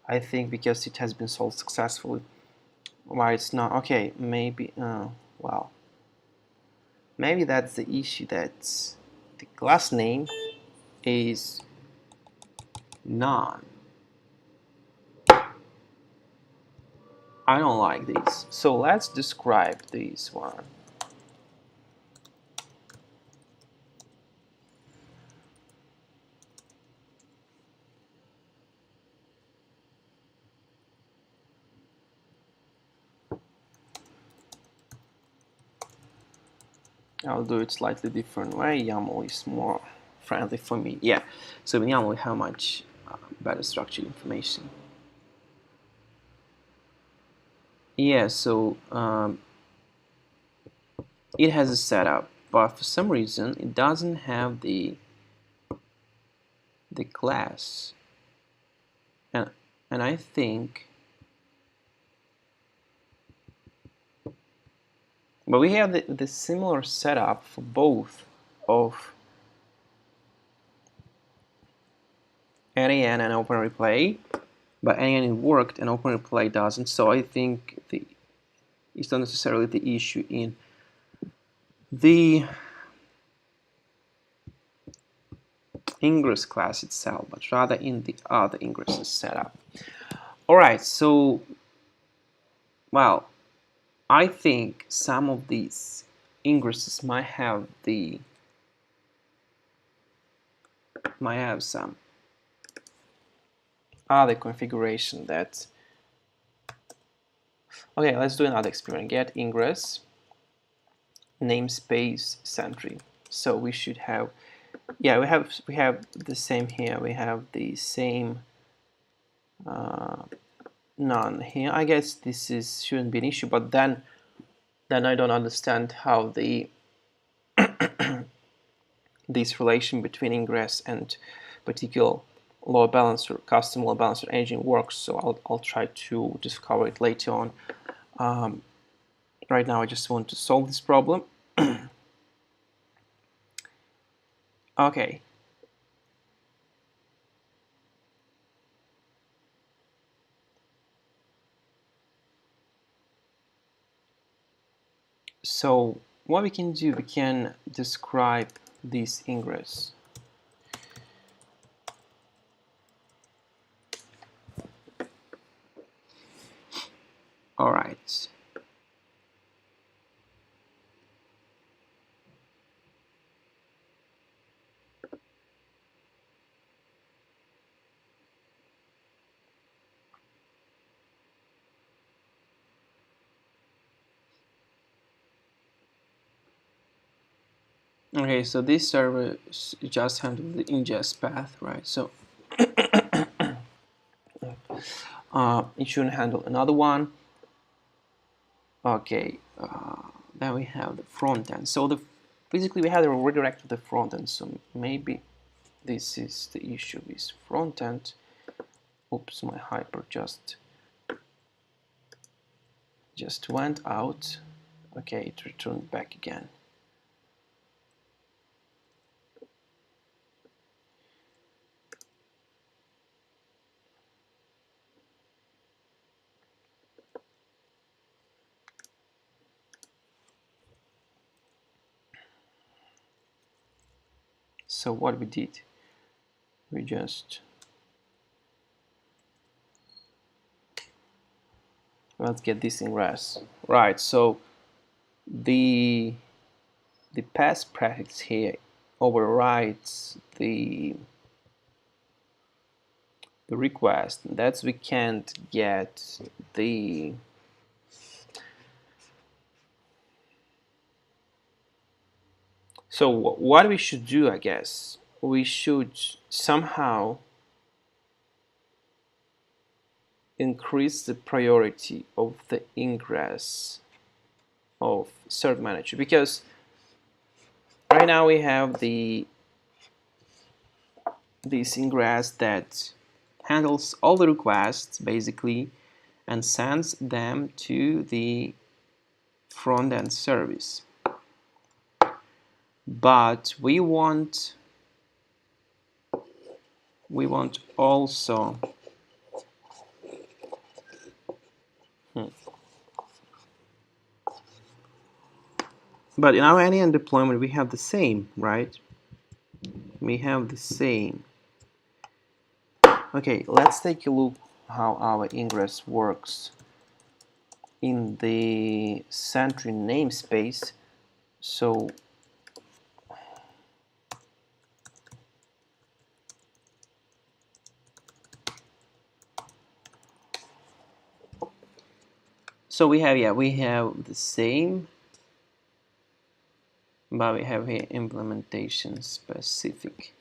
S1: I think because it has been solved successfully. Why it's not? Okay, maybe. Well, maybe that's the issue, that the class name is none. I don't like this. So let's describe this one. I'll do it slightly different way. YAML is more friendly for me. Yeah, so in YAML we have much better structured information. Yeah, so it has a setup, but for some reason it doesn't have the class, and I think, but we have the similar setup for both of N8N and Openreplay, but N8N worked and Openreplay doesn't. So I think it's not necessarily the issue in the Ingress class itself, but rather in the other Ingress setup. Alright, so, well, I think some of these ingresses might have some other configuration that. Okay, let's do another experiment. Get ingress namespace Sentry. So we should have, yeah, we have the same here. We have the same none here. I guess this shouldn't be an issue, but then I don't understand how this relation between ingress and particular load balancer, custom load balancer engine works. So I'll try to discover it later on. Right now I just want to solve this problem. Okay. So what we can do, we can describe this ingress. All right. Okay, so this server just handles the ingest path, right? So it shouldn't handle another one. Okay, then we have the front end. So basically we have a redirect to the front end. So maybe this is the issue with front end. Oops, my hyper just went out. Okay, it returned back again. So what we did, we just, let's get this in res. Right, so the pass prefix here overrides the request. That's we can't get the so what we should do, I guess, we should somehow increase the priority of the ingress of Cert Manager, because right now we have the this ingress that handles all the requests basically and sends them to the front-end service. But we want also but in our N8N deployment we have the same, right? We have the same. Okay, let's take a look how our ingress works in the Sentry namespace. So we have the same, but we have here implementation specific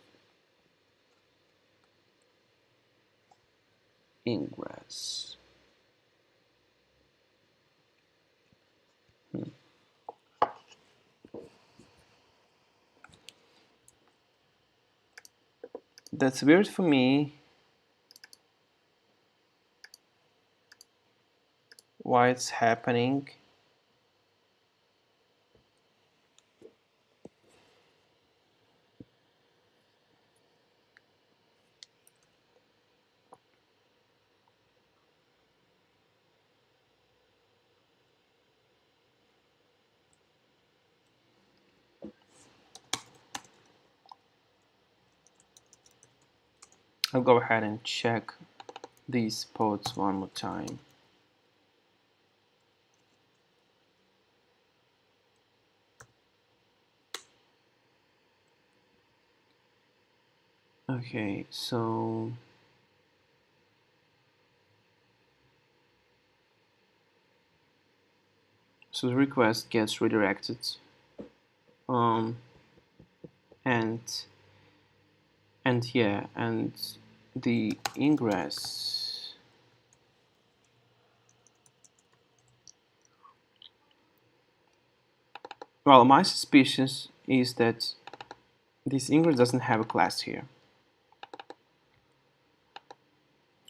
S1: ingress. That's weird for me. Why it's happening? I'll go ahead and check these pods one more time. Okay, so the request gets redirected, and yeah, and the ingress well, my suspicion is that this ingress doesn't have a class here.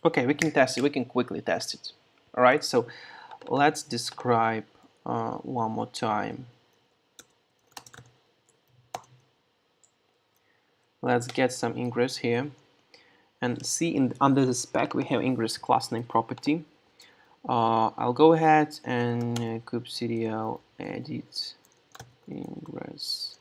S1: Okay, we can test it. We can quickly test it. All right, so let's describe one more time. Let's get some ingress here and see under the spec we have ingress class name property. I'll go ahead and kubectl edit ingress.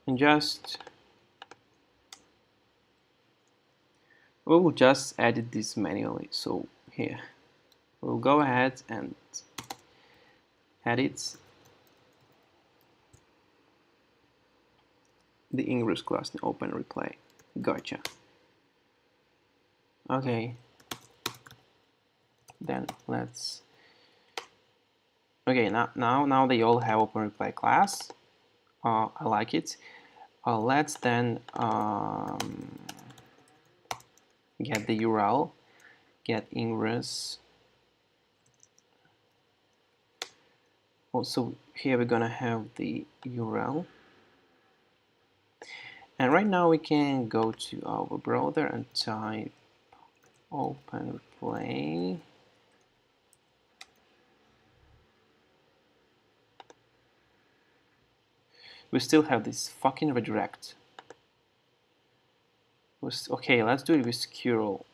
S1: And we'll just edit this manually. So here we'll go ahead and edit the ingress class in Openreplay. Gotcha. Okay, then let's. Okay, now they all have Openreplay class. I like it. Let's then get the URL, get ingress. Also here we're gonna have the URL. And right now we can go to our browser and type Openreplay. We still have this fucking redirect. Okay, let's do it with curl.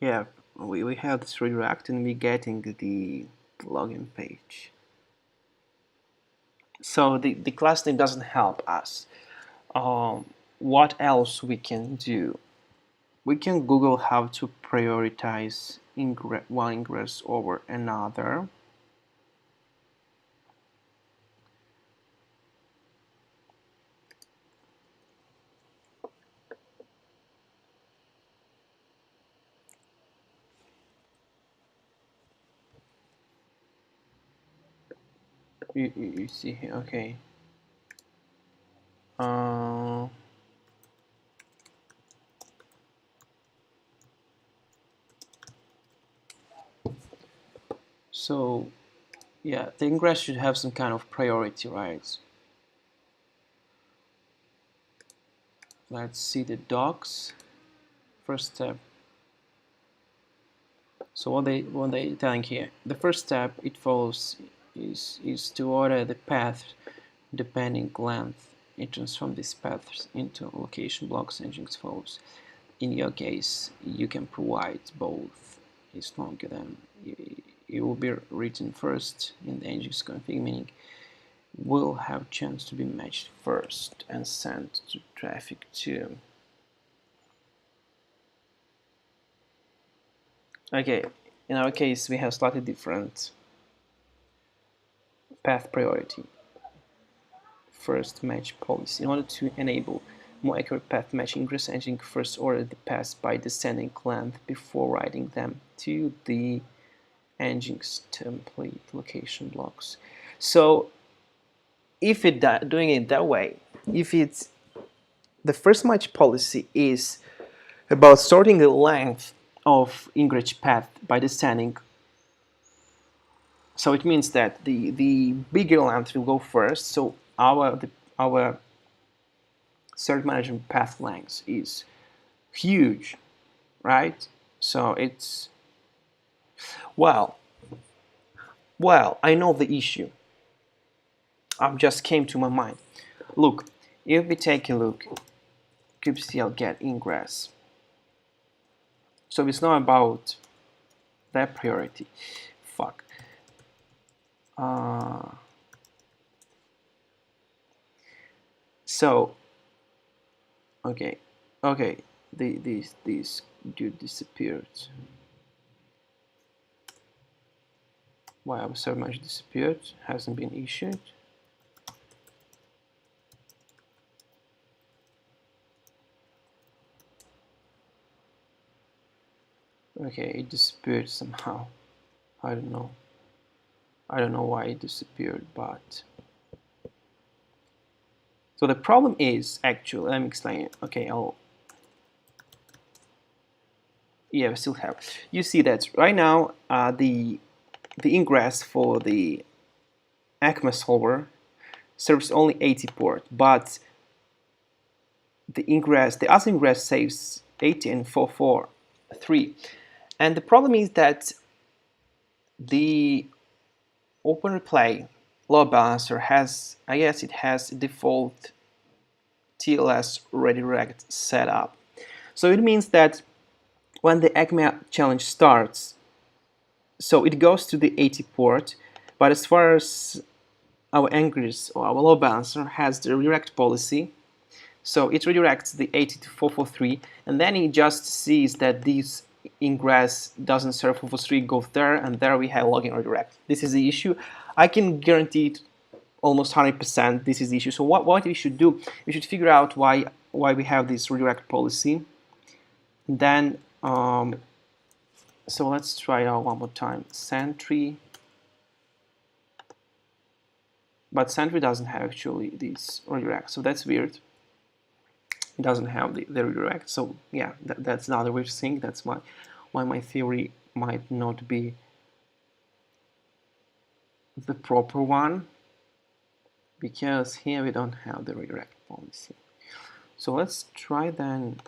S1: Yeah, we have this redirect and we're getting the login page. So the class name doesn't help us. What else we can do? We can Google how to prioritize one ingress over another. You see here, okay. So yeah, the ingress should have some kind of priority, right? Let's see the docs. First step. So what they telling here? The first step it follows is to order the path depending length. It transforms these paths into location blocks and Nginx follows. In your case, you can provide both. It's longer than it will be written first in the Nginx config, meaning will have chance to be matched first and sent to traffic 2. Okay, in our case we have slightly different path priority. First match policy. In order to enable more accurate path matching, Ingress Nginx first ordered the paths by descending length before writing them to the Nginx template location blocks. So if it doing it that way, if it's the first match policy is about sorting the length of Ingress path by descending, so it means that the bigger length will go first. So our Cert Manager path length is huge, right? So it's well, I know the issue. Just came to my mind. Look, if we take a look, kubectl get ingress. So it's not about that priority. Fuck. So okay, this dude disappeared. Why our server manager disappeared? Hasn't been issued. Okay, it disappeared somehow. I don't know why it disappeared, but so the problem is actually, let me explain it. Okay, we still have. You see that right now the ingress for the ACMA solver serves only 80 port, but the other ingress saves 80 and 443. And the problem is that the Openreplay Load Balancer has, I guess it has a default TLS redirect set up. So it means that when the ACMA challenge starts, so it goes to the 80 port, but as far as our Ingress or our load balancer has the redirect policy, so it redirects the 80 to 443, and then it just sees that this ingress doesn't serve 443, goes there, and there we have login redirect. This is the issue. I can guarantee it almost 100% this is the issue. So what we should do, we should figure out why we have this redirect policy. And then so let's try it out one more time. Sentry, but Sentry doesn't have actually this redirect, so that's weird. It doesn't have the redirect, so yeah, that's another weird thing. That's why my theory might not be the proper one, because here we don't have the redirect policy. So let's try then.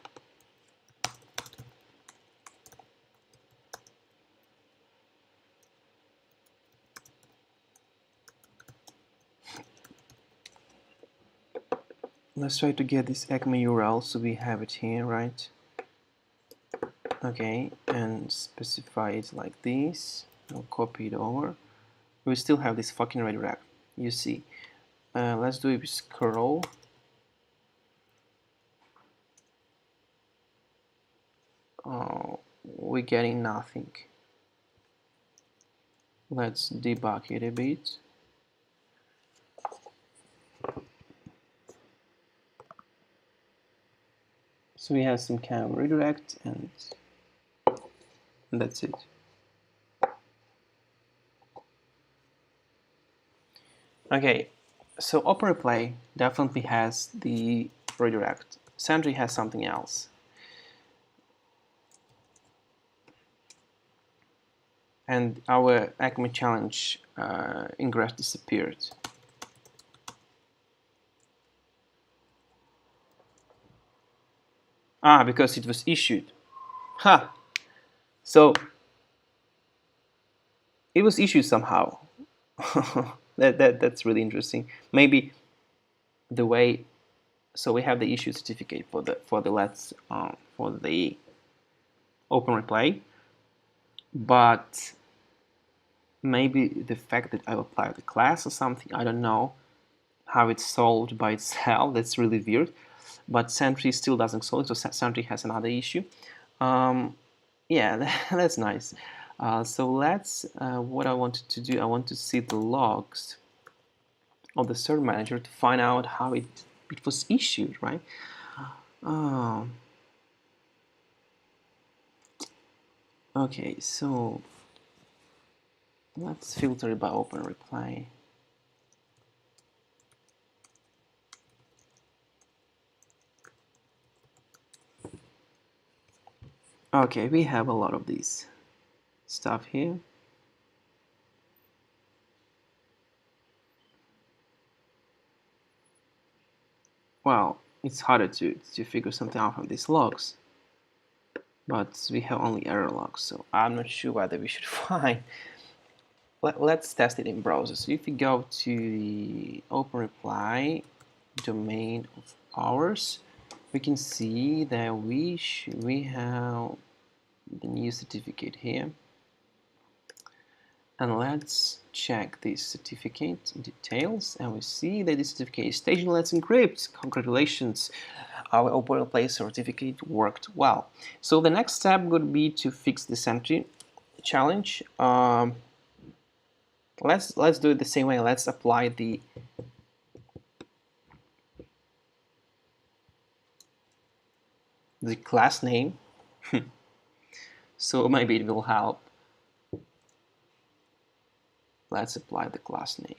S1: Let's try to get this ACMA URL, so we have it here, right? Okay, and specify it like this. I'll copy it over. We still have this fucking redirect, you see. Let's do it with scroll. Oh, we're getting nothing. Let's debug it a bit. So we have some kind of redirect, and that's it. Okay, so Openreplay definitely has the redirect. Sentry has something else. And our Acme challenge ingress disappeared. Ah, because it was issued. Ha! So it was issued somehow. That's really interesting. Maybe the way, so we have the issue certificate for the Openreplay, but maybe the fact that I applied the class or something, I don't know how it's solved by itself. That's really weird. But Sentry still doesn't solve it, so Sentry has another issue. Yeah, that's nice. So let's, what I wanted to do, I want to see the logs of the Cert Manager to find out how it was issued, right? Okay, so let's filter it by Openreplay. Okay, we have a lot of these stuff here. Well, it's harder to figure something out from these logs, but we have only error logs, so I'm not sure whether we should find. Let's test it in browser. So if you go to the Openreplay domain of ours, we can see that we have the new certificate here. And let's check this certificate details, and we see that this certificate is staged in Letsencrypt. Congratulations, our Openreplay certificate worked well. So the next step would be to fix the Sentry challenge. Let's do it the same way. Let's apply the class name. So maybe it will help. Let's apply the class name.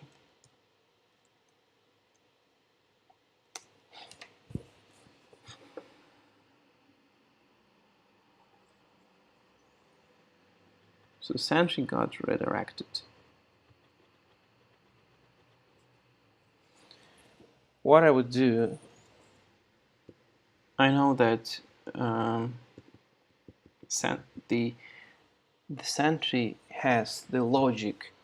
S1: So Sentry got redirected. What I would do, I know that the Sentry has the logic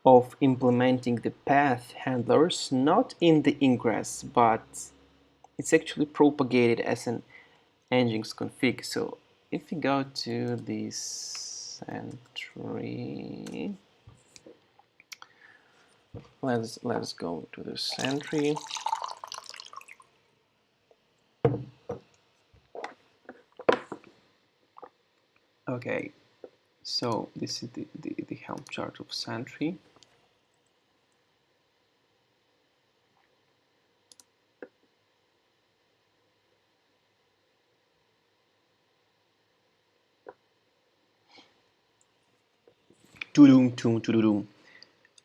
S1: of implementing the path handlers not in the ingress, but it's actually propagated as an Nginx config. So if we go to this Sentry, let's go to the Sentry. Okay, so this is the Helm chart of Sentry.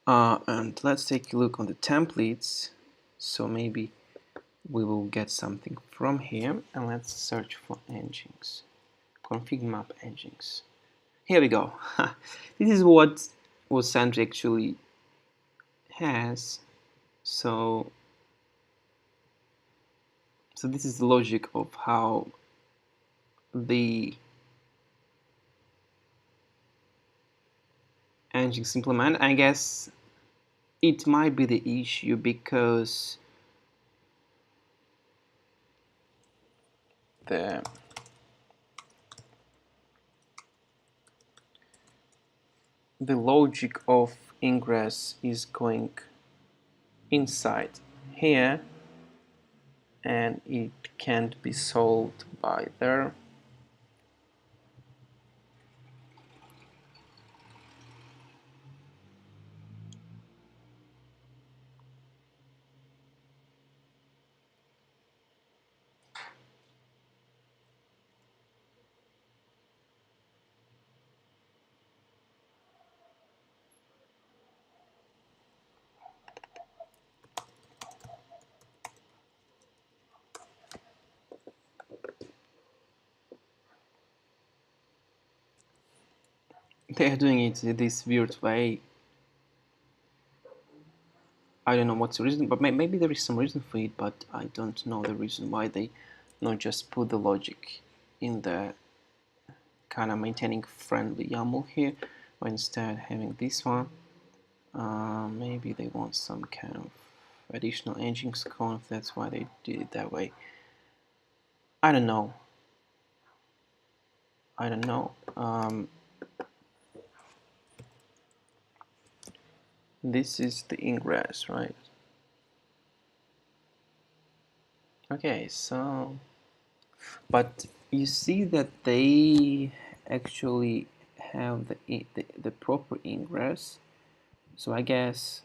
S1: And let's take a look on the templates. So maybe we will get something from here, and let's search for Nginx. Config map Nginx. Here we go. This is what Sentry actually has. So this is the logic of how the Nginx implement. I guess it might be the issue because the logic of ingress is going inside here, and it can't be solved by there. they are doing it in this weird way. I don't know what's the reason, but maybe there is some reason for it, but I don't know the reason why they not just put the logic in the kind of maintaining friendly YAML here, but instead having this one. Maybe they want some kind of additional Nginx conf, that's why they did it that way. I don't know. This is the Ingress, right? Okay, so, but you see that they actually have the proper Ingress, so I guess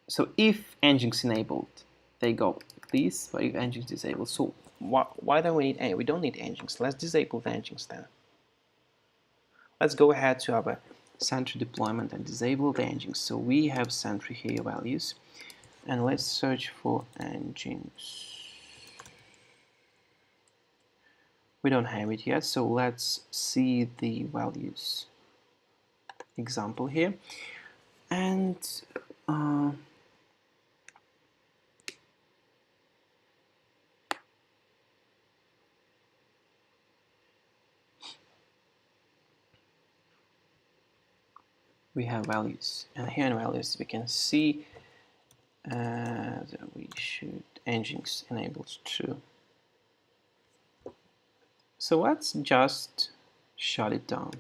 S1: so. If Nginx enabled, they go this, but if Nginx disabled, so why don't we need? We don't need Nginx. Let's disable the Nginx then. Let's go ahead to our Sentry deployment and disable the Nginx. So we have Sentry here values, and let's search for Nginx. We don't have it yet, so let's see the values example here. And we have values, and here in values we can see that we should Nginx enabled true. So let's just shut it down.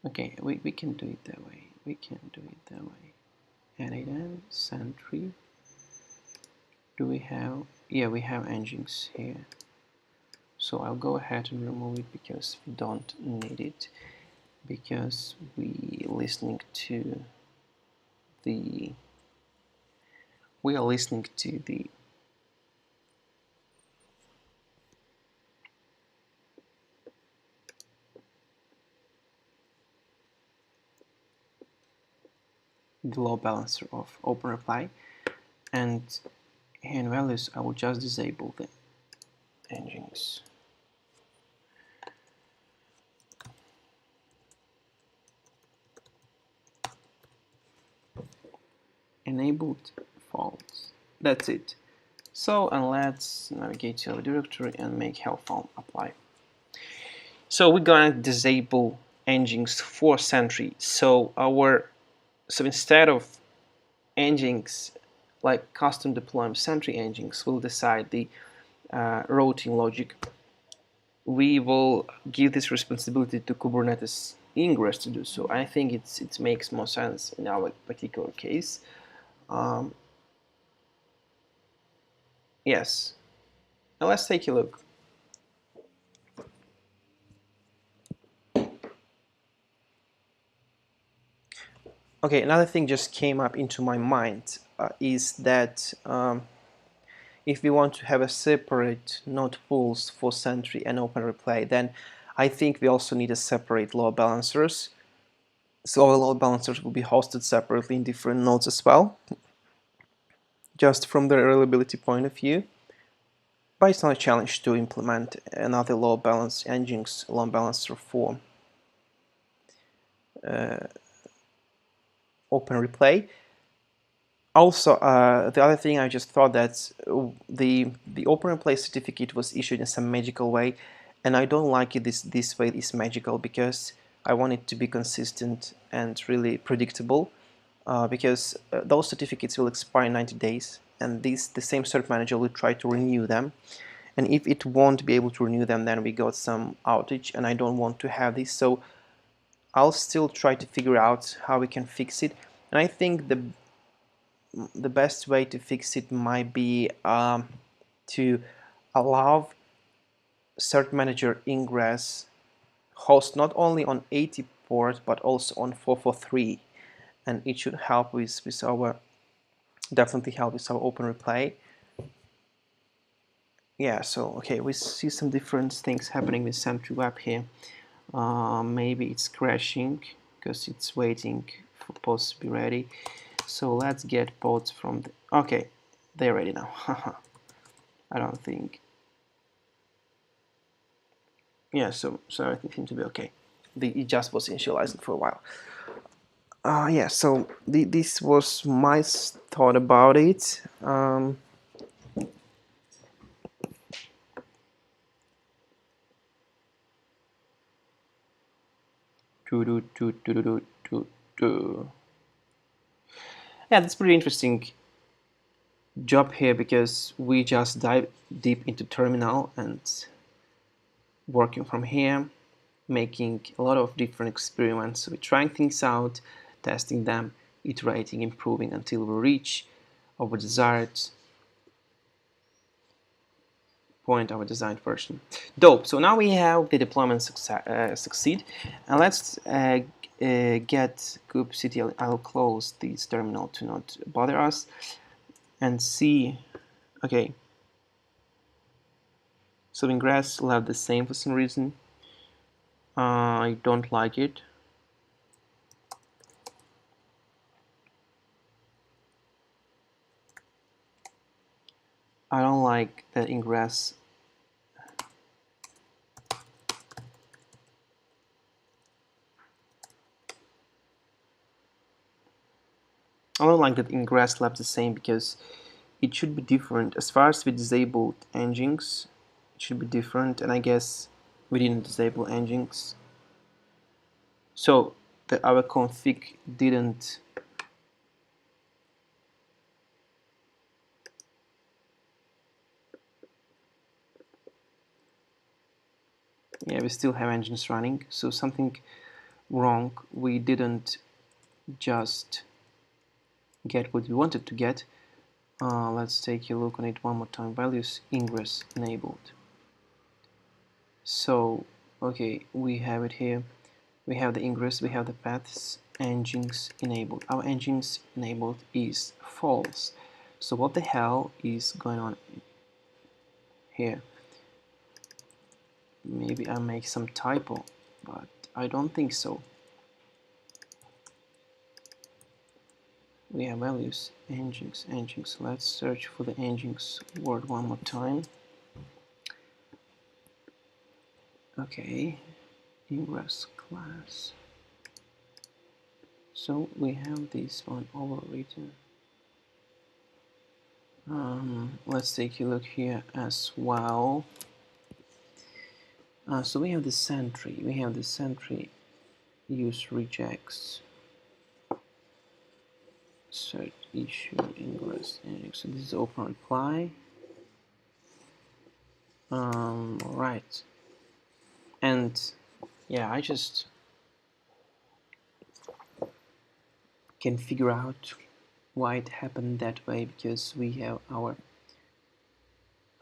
S1: Okay, we can do it that way. We can do it that way. N8N, Sentry. Do we have? Yeah, we have Nginx here. So I'll go ahead and remove it because we don't need it. Because we are listening to the load balancer of Openreplay, and here in values I will just disable the Nginx. Enabled false. That's it. So, and let's navigate to our directory and make Helm File apply. So we're gonna disable Nginx for Sentry. So instead of Nginx, like custom deploying Sentry Nginx, will decide the routing logic. We will give this responsibility to Kubernetes Ingress to do so. I think it makes more sense in our particular case. Yes. Now let's take a look. Okay, another thing just came up into my mind is that if we want to have a separate node pools for Sentry and Openreplay, then I think we also need a separate load balancers. So our load balancers will be hosted separately in different nodes as well, just from the reliability point of view. But it's not a challenge to implement another load balance Nginx load balancer for Openreplay. Also, the other thing I just thought that the Openreplay certificate was issued in some magical way, and I don't like it this way is magical because I want it to be consistent and really predictable. Because those certificates will expire in 90 days, and the same Cert Manager will try to renew them. And if it won't be able to renew them, then we got some outage, and I don't want to have this. So I'll still try to figure out how we can fix it. And I think the best way to fix it might be to allow Cert Manager Ingress host not only on 80 port but also on 443, and it should help with our definitely help with our Openreplay. Yeah, so okay, we see some different things happening with Sentry Web here. Maybe it's crashing because it's waiting for pods to be ready. So let's get pods from the... Okay, they're ready now. I don't think. Yeah, so everything seems to be okay.
S2: It just was initializing for a while. Yeah, so this was my thought about it.
S1: Yeah, that's pretty interesting job here, because we just dive deep into terminal and working from here, making a lot of different experiments. We're trying things out, testing them, iterating, improving until we reach our desired point, our designed version. Dope. So now we have the deployment succeed, and let's get kubectl. I'll close this terminal to not bother us, and see. Okay. So Ingress will have the same for some reason. I don't like it. I don't like that Ingress left the same, because it should be different. As far as we disabled Nginx, it should be different, and I guess we didn't disable Nginx. So our config didn't. Yeah, we still have Nginx running, so something wrong. We didn't just get what we wanted to get. Let's take a look on it one more time. Values Ingress enabled. So, okay, we have it here. We have the Ingress, we have the paths, Nginx enabled. Our Nginx enabled is false. So what the hell is going on here? Maybe I make some typo, but I don't think so. We have values Nginx. Let's search for the Nginx word one more time. Okay, Ingress class. So we have this one overwritten. Let's take a look here as well. So we have the Sentry. We have the Sentry use rejects. Cert issue Ingress. So this is Openreplay. Right. And yeah, I just can figure out why it happened that way, because we have our.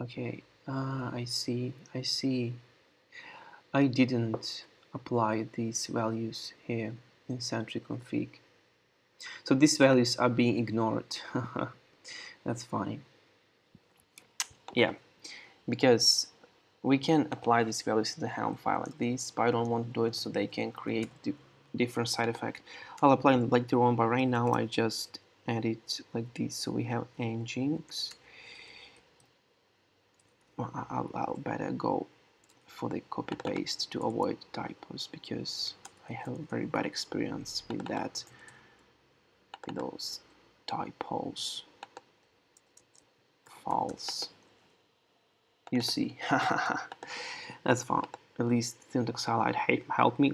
S1: Okay. I see. I didn't apply these values here in Sentry config. So these values are being ignored. That's fine. Yeah, because we can apply these values to the Helm file like this, but I don't want to do it so they can create different side effect. I'll apply them later on, but right now I just add it like this. So we have Nginx. I'll better go for the copy paste to avoid typos, because I have a very bad experience with that, with those typos. False. You see. That's fine. At least syntax highlight helped me.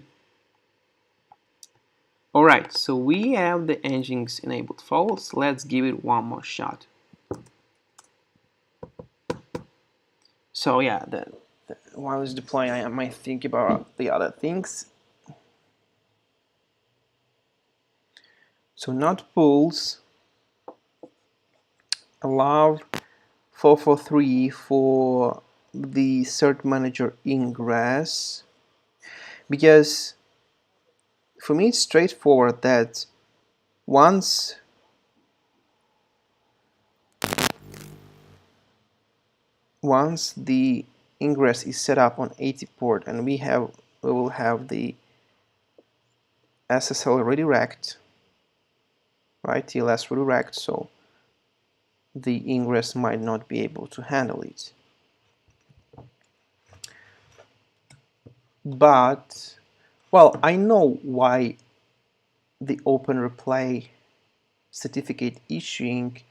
S1: Alright, so we have the Nginx enabled false. Let's give it one more shot. So yeah,
S2: while I was deploying, I might think about the other things. So not pools, allow 443 for the Cert Manager Ingress, because for me it's straightforward that once the Ingress is set up on 80 port, and we will have the SSL redirect, right? TLS redirect. So the Ingress might not be able to handle it. But, well, I know why the Openreplay certificate issuing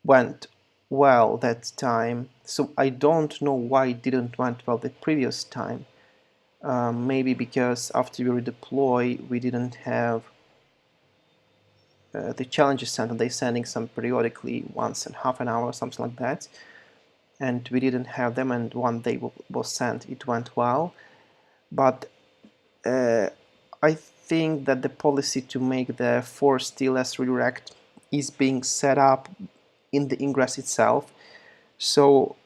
S2: went well that time, so I don't know why it didn't went well the previous time. Maybe because after we redeploy, we didn't have the challenges sent, and they're sending some periodically once in half an hour or something like that, and we didn't have them, and one day was sent, it went well. But I think that the policy to make the forced TLS redirect is being set up in the Ingress itself. So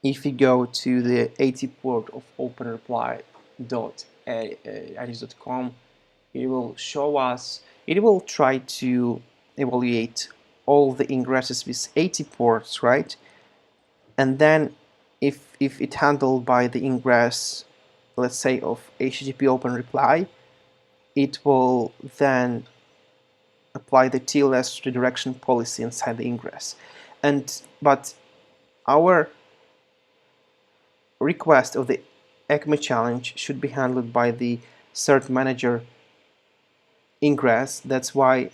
S2: if we go to the AT port of openreply.com, it will show us, it will try to evaluate all the ingresses with 80 ports, right? And then if it handled by the ingress, let's say of HTTP Openreply, it will then apply the TLS redirection policy inside the ingress. But our request of the ECMA challenge should be handled by the Cert Manager ingress. That's why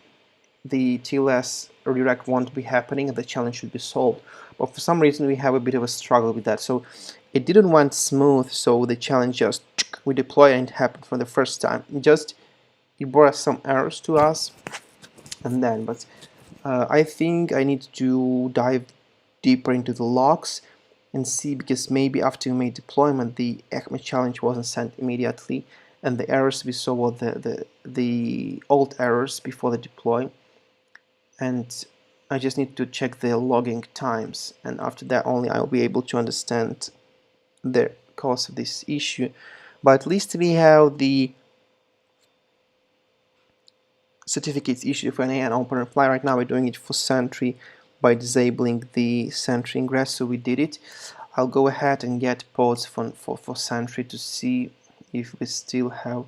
S2: the TLS redirect won't be happening and the challenge should be solved. But for some reason we have a bit of a struggle with that. So it didn't went smooth, so the challenge just we deploy and it happened for the first time. It brought some errors to us, and then I think I need to dive deeper into the logs and see, because maybe after we made deployment the ECMA challenge wasn't sent immediately, and the errors we saw were the old errors before the deploy, and I just need to check the logging times, and after that only I'll be able to understand the cause of this issue. But at least we have the certificates issued for N8N Openreplay. Right now we're doing it for Sentry by disabling the Sentry ingress, so we did it. I'll go ahead and get pods for Sentry to see if we still have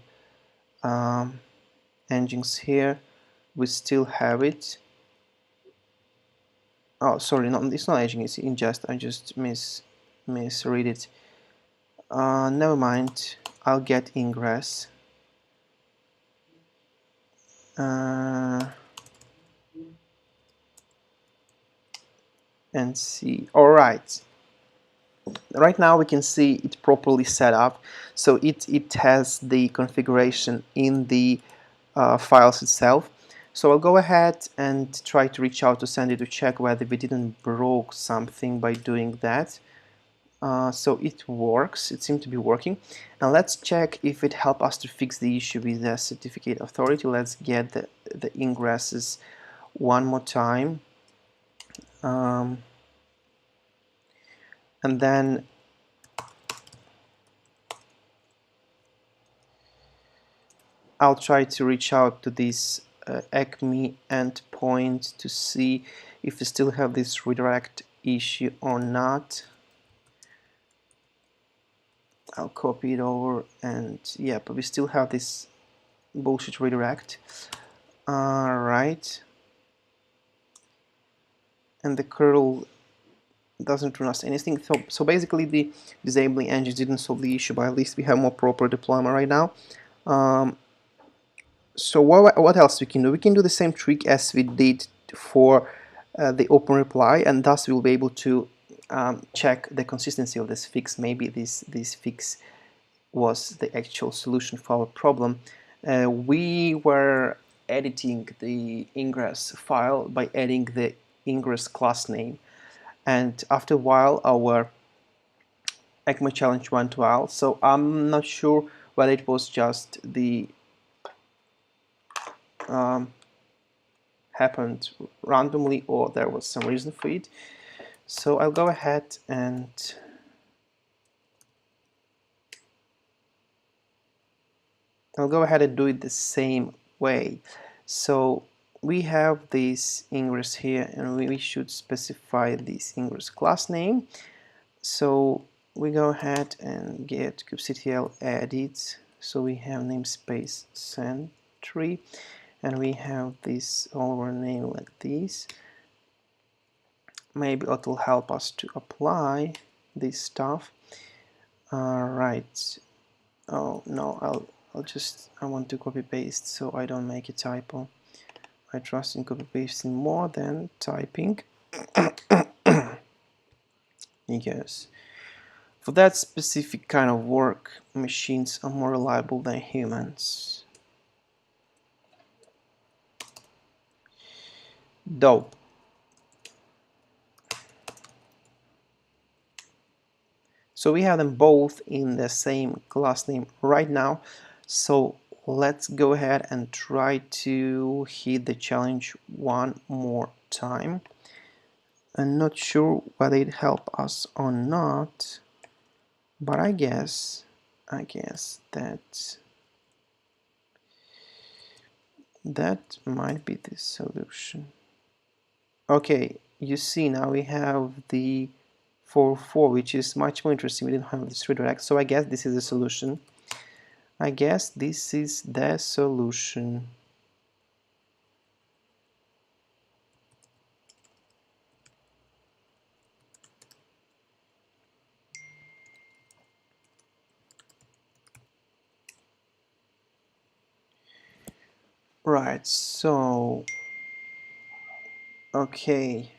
S2: Nginx here. We still have it. Oh, sorry, no, it's not Nginx, it's ingest. I just misread it. Never mind. I'll get Ingress. And see. All right. Right now we can see it properly set up, so it has the configuration in the files itself. So I'll go ahead and try to reach out to Sandy to check whether we didn't broke something by doing that. So it works, it seemed to be working. And let's check if it helped us to fix the issue with the certificate authority. Let's get the ingresses one more time. And then I'll try to reach out to this ECME endpoint to see if we still have this redirect issue or not. I'll copy it over, and yeah, but we still have this bullshit redirect. Alright. And the curl doesn't run us anything. So basically the disabling engines didn't solve the issue, but at least we have more proper deployment right now. So what else we can do? We can do the same trick as we did for the Openreply, and thus we'll be able to check the consistency of this fix. Maybe this fix was the actual solution for our problem. We were editing the Ingress file by adding the Ingress class name, and after a while our ECMA challenge went well. So I'm not sure whether it was just the happened randomly or there was some reason for it. So I'll go ahead and do it the same way. So we have this Ingress here, and we should specify this Ingress class name. So we go ahead and get kubectl edit. So we have namespace Sentry, and we have this over name like this. Maybe it will help us to apply this stuff. Right. Oh no, I want to copy paste so I don't make a typo. I trust in copy pasting more than typing. Yes. For that specific kind of work, machines are more reliable than humans. Dope. So we have them both in the same class name right now. So let's go ahead and try to hit the challenge one more time. I'm not sure whether it helped us or not, but I guess that might be the solution. Okay, you see now we have the 4.4, which is much more interesting. We didn't have this redirect, so I guess this is the solution. I guess this is the solution. Right, so okay.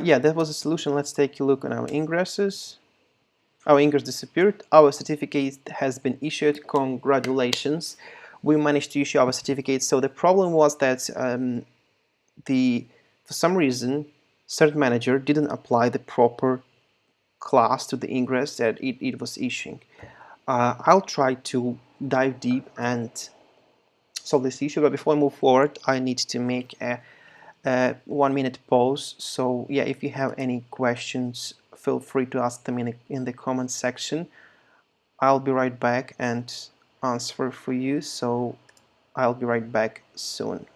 S2: Yeah, that was a solution. Let's take a look on our ingresses. Our ingress disappeared. Our certificate has been issued. Congratulations. We managed to issue our certificate. So the problem was that for some reason, Cert Manager didn't apply the proper class to the ingress that it was issuing. I'll try to dive deep and solve this issue, but before I move forward, I need to make a 1-minute pause. So yeah, if you have any questions, feel free to ask them in the comment section. I'll be right back and answer for you. So I'll be right back soon.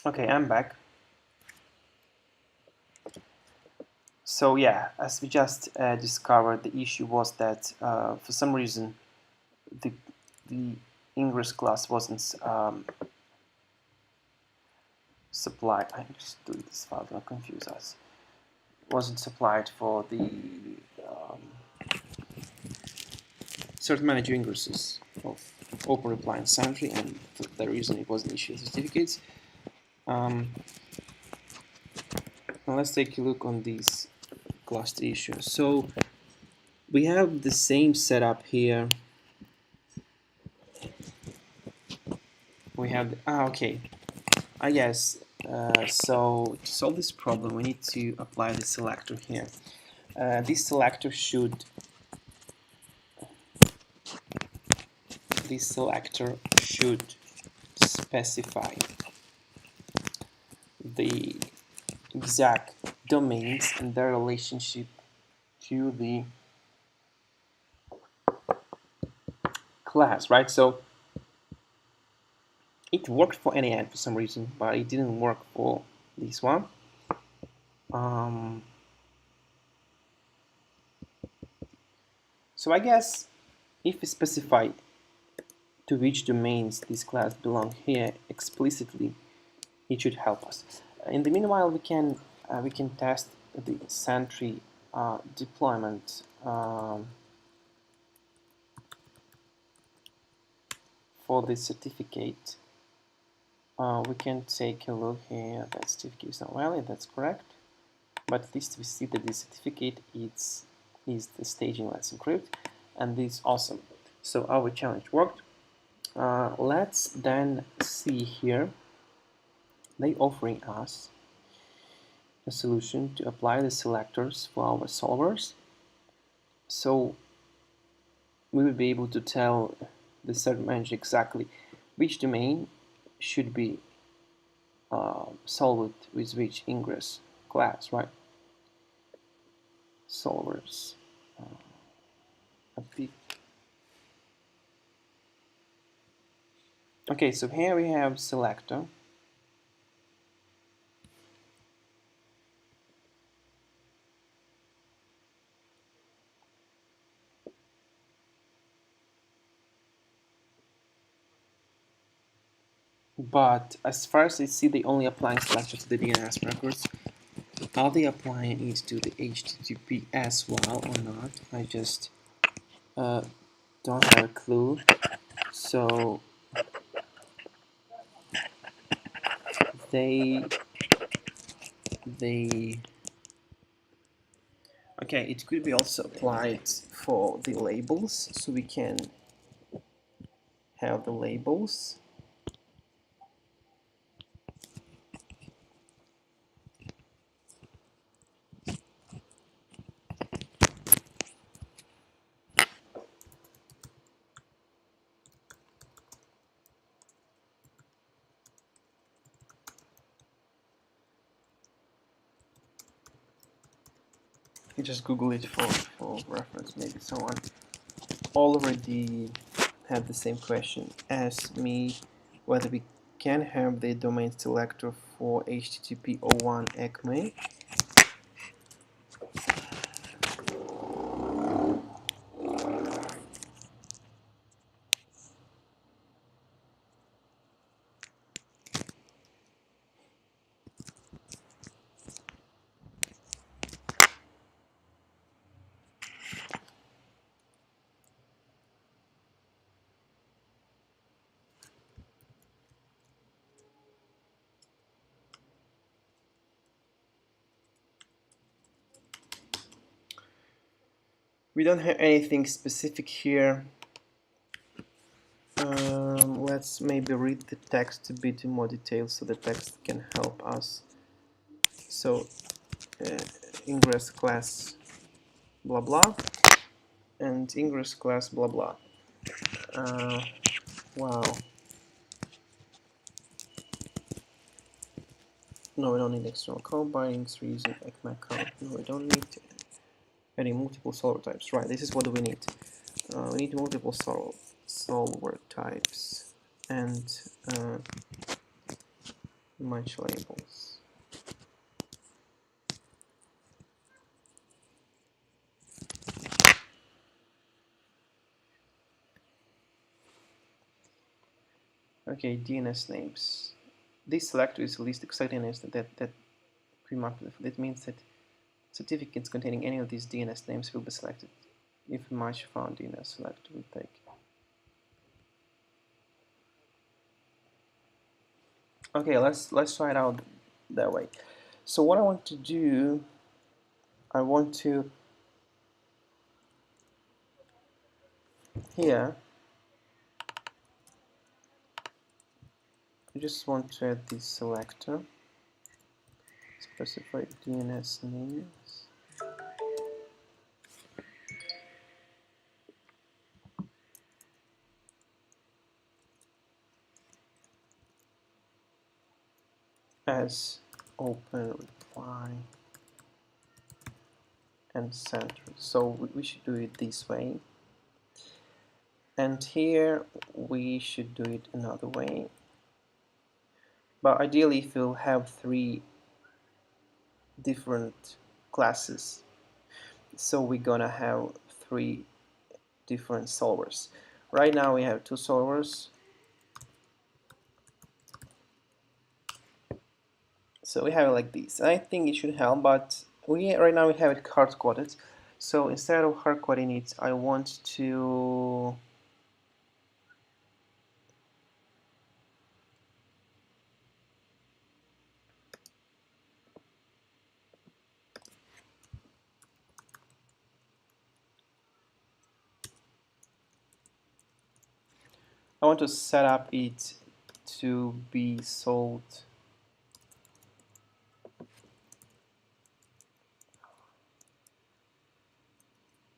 S1: Okay, I'm back. So yeah, as we just discovered, the issue was that for some reason the Ingress class wasn't supplied. I just delete this file, don't confuse us. Wasn't supplied for the Cert Manager ingresses of Openreplay and Sentry, and for that reason it wasn't issued certificates. Now let's take a look on these cluster issues. So we have the same setup here. We have okay. I guess so. To solve this problem, we need to apply the selector here. This selector should specify the exact domains and their relationship to the class, right? So it worked for N8N for some reason, but it didn't work for this one. So I guess if we specify to which domains this class belong here explicitly, it should help us. In the meanwhile, we can test the Sentry deployment for this certificate. We can take a look here. That certificate is not valid. That's correct. But at least we see that this certificate is the staging Letsencrypt, and this is awesome. So our challenge worked. Let's then see here. They offering us a solution to apply the selectors for our solvers. So we will be able to tell the Cert Manager exactly which domain should be solved with which ingress class, right? Solvers. Okay, so here we have selector. But as far as I see, they only applying selector to the DNS records. Are they applying it to the HTTP as well or not? I just don't have a clue. So they okay, it could be also applied for the labels, so we can have the labels. You just Google it for reference, maybe someone already had the same question as me, whether we can have the domain selector for HTTP 01 ECMA. We don't have anything specific here. Let's maybe read the text a bit in more detail so the text can help us. So, ingress class blah blah and ingress class blah blah. Wow. No, we don't need external call bindings, reusing ECMA account. No, we don't need any multiple solver types. Right, this is what we need. We need multiple solver types and much labels. Okay, DNS names. this selector is least exciting is that pre-market. That means that certificates containing any of these DNS names will be selected if a match found DNS selector will take. Okay, let's try it out that way. So what I want to do, I want to here. I just want to add this selector. Specify DNS names. As Openreplay and Sentry. So we should do it this way. And here we should do it another way. But ideally, if you'll have 3 different classes, so we're gonna have 3 different solvers. Right now we have 2 solvers. So we have it like this. I think it should help, but right now we have it hard-coded. So instead of hard-coding it, I want to set up it to be sold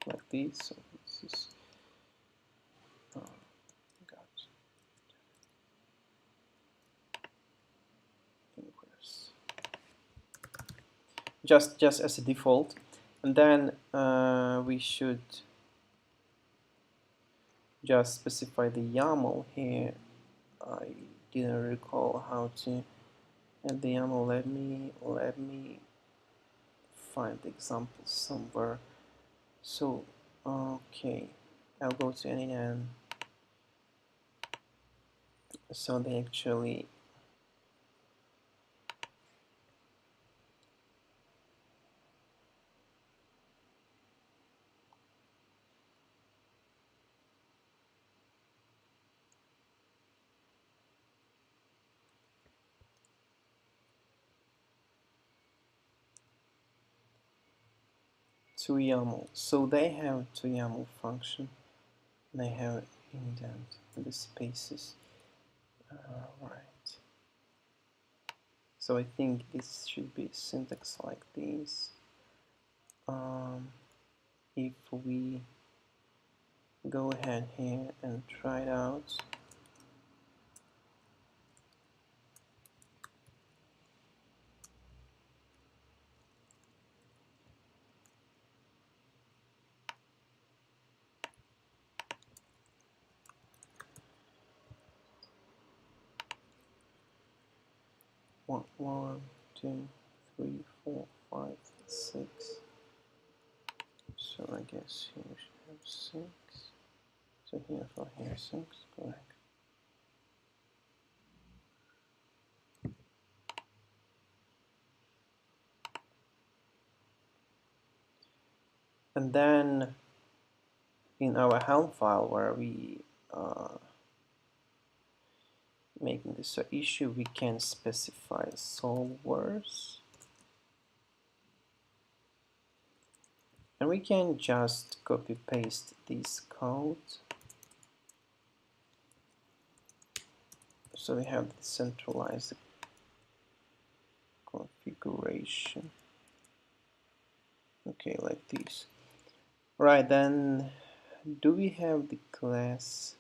S1: like this. So this is Ingress. Just as a default, and then we should just specify the YAML here. I didn't recall how to add the YAML. Let me find the example somewhere. So okay, I'll go to N8N. So they actually to YAML. So they have to YAML function. They have indent with the spaces. Right. So I think this should be syntax like this. If we go ahead here and try it out. One, 2, 3, 4, 5, 6. So I guess here we should have 6. So here 6, correct. And then in our Helm file where we making this an issue, we can specify solvers. And we can just copy paste this code. So we have the centralized configuration. Okay, like this. Right, then do we have the class?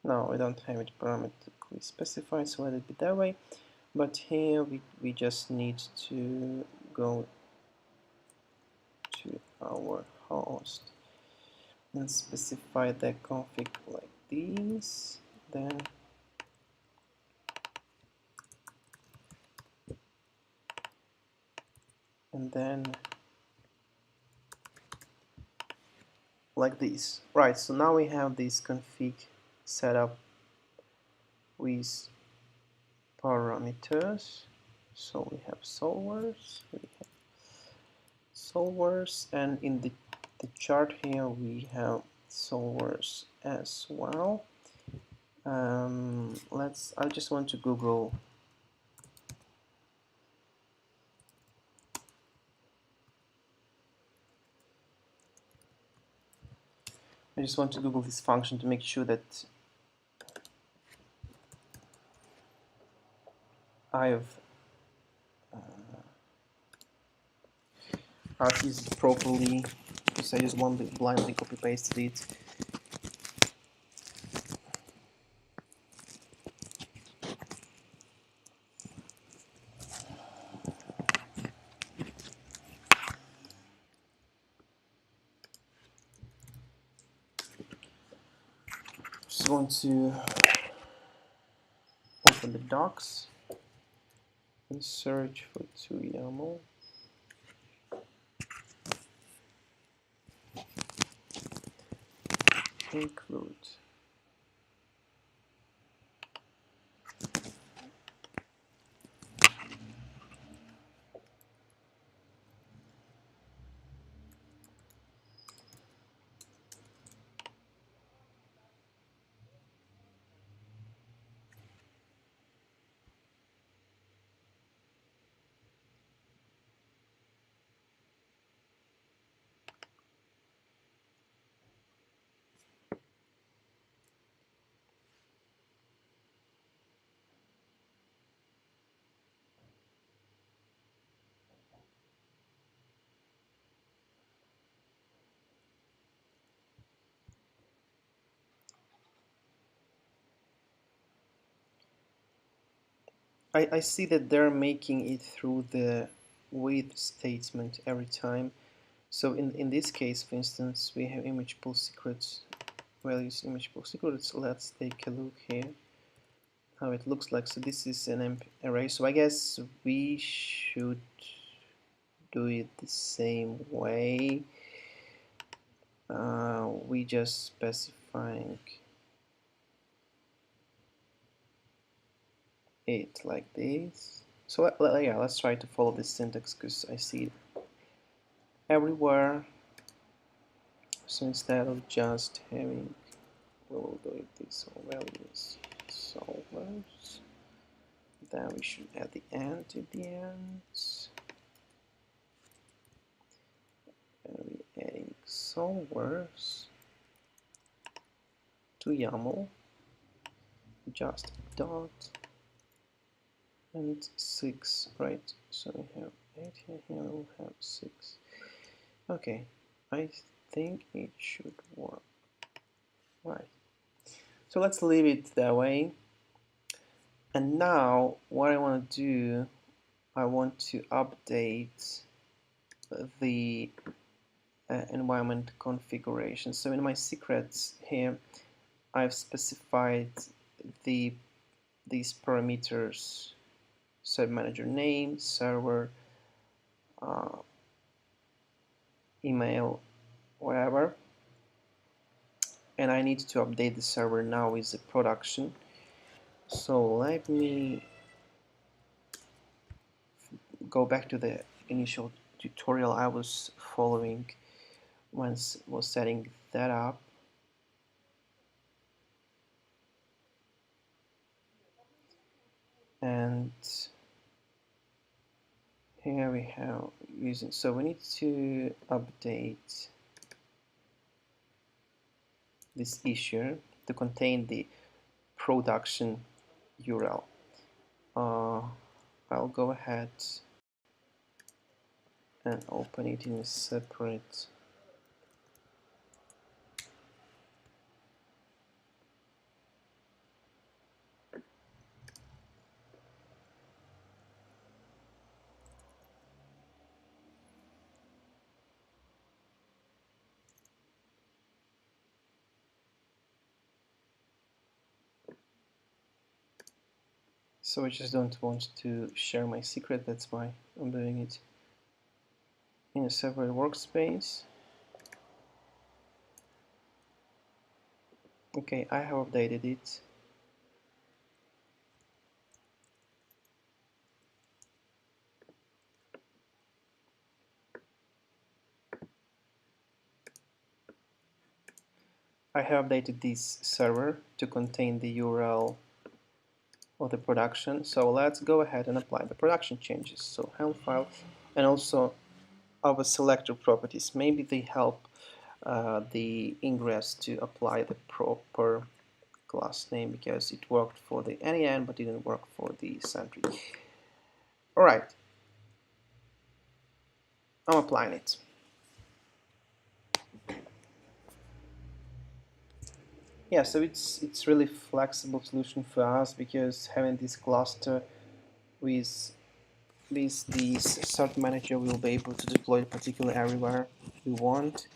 S1: No, we don't have it parametrically specified, so let it be that way. But here we just need to go to our host and specify the config like this. Then like this. Right, so now we have this config set up with parameters. So we have solvers, and in the chart here we have solvers as well. I just want to Google this function to make sure that I've used it properly, because I just blindly copy pasted it. Just want to open the docs and search for 2YAML. Include. I see that they're making it through the with statement every time. So in this case, for instance, we have image pool secrets, values image pool secrets. Let's take a look here how it looks like. So this is an emp array. So I guess we should do it the same way. We just specifying it like this. So yeah, let's try to follow this syntax because I see it everywhere. So instead of just having, we will do it this values solvers. Then we should add the end to the end. And we're adding solvers to YAML, just dot and 6, right? So we have 8 here, we'll have 6. Okay, I think it should work. Right. So let's leave it that way. And now what I want to do, I want to update the environment configuration. So in my secrets here, I've specified these parameters: Cert Manager name, server, email, whatever. And I need to update the server now with the production. So let me go back to the initial tutorial I was following once was setting that up. And here we have using, so we need to update this issue to contain the production URL. I'll go ahead and open it in a separate so I just don't want to share my secret, that's why I'm doing it in a separate workspace. Okay, I have updated it. I have updated this server to contain the URL of the production. So let's go ahead and apply the production changes. So Helm File and also our selector properties. Maybe they help the Ingress to apply the proper class name, because it worked for the N8N but didn't work for the Sentry. Alright, I'm applying it. Yeah, so it's really flexible solution for us, because having this cluster with this Cert Manager, we will be able to deploy it particularly everywhere we want.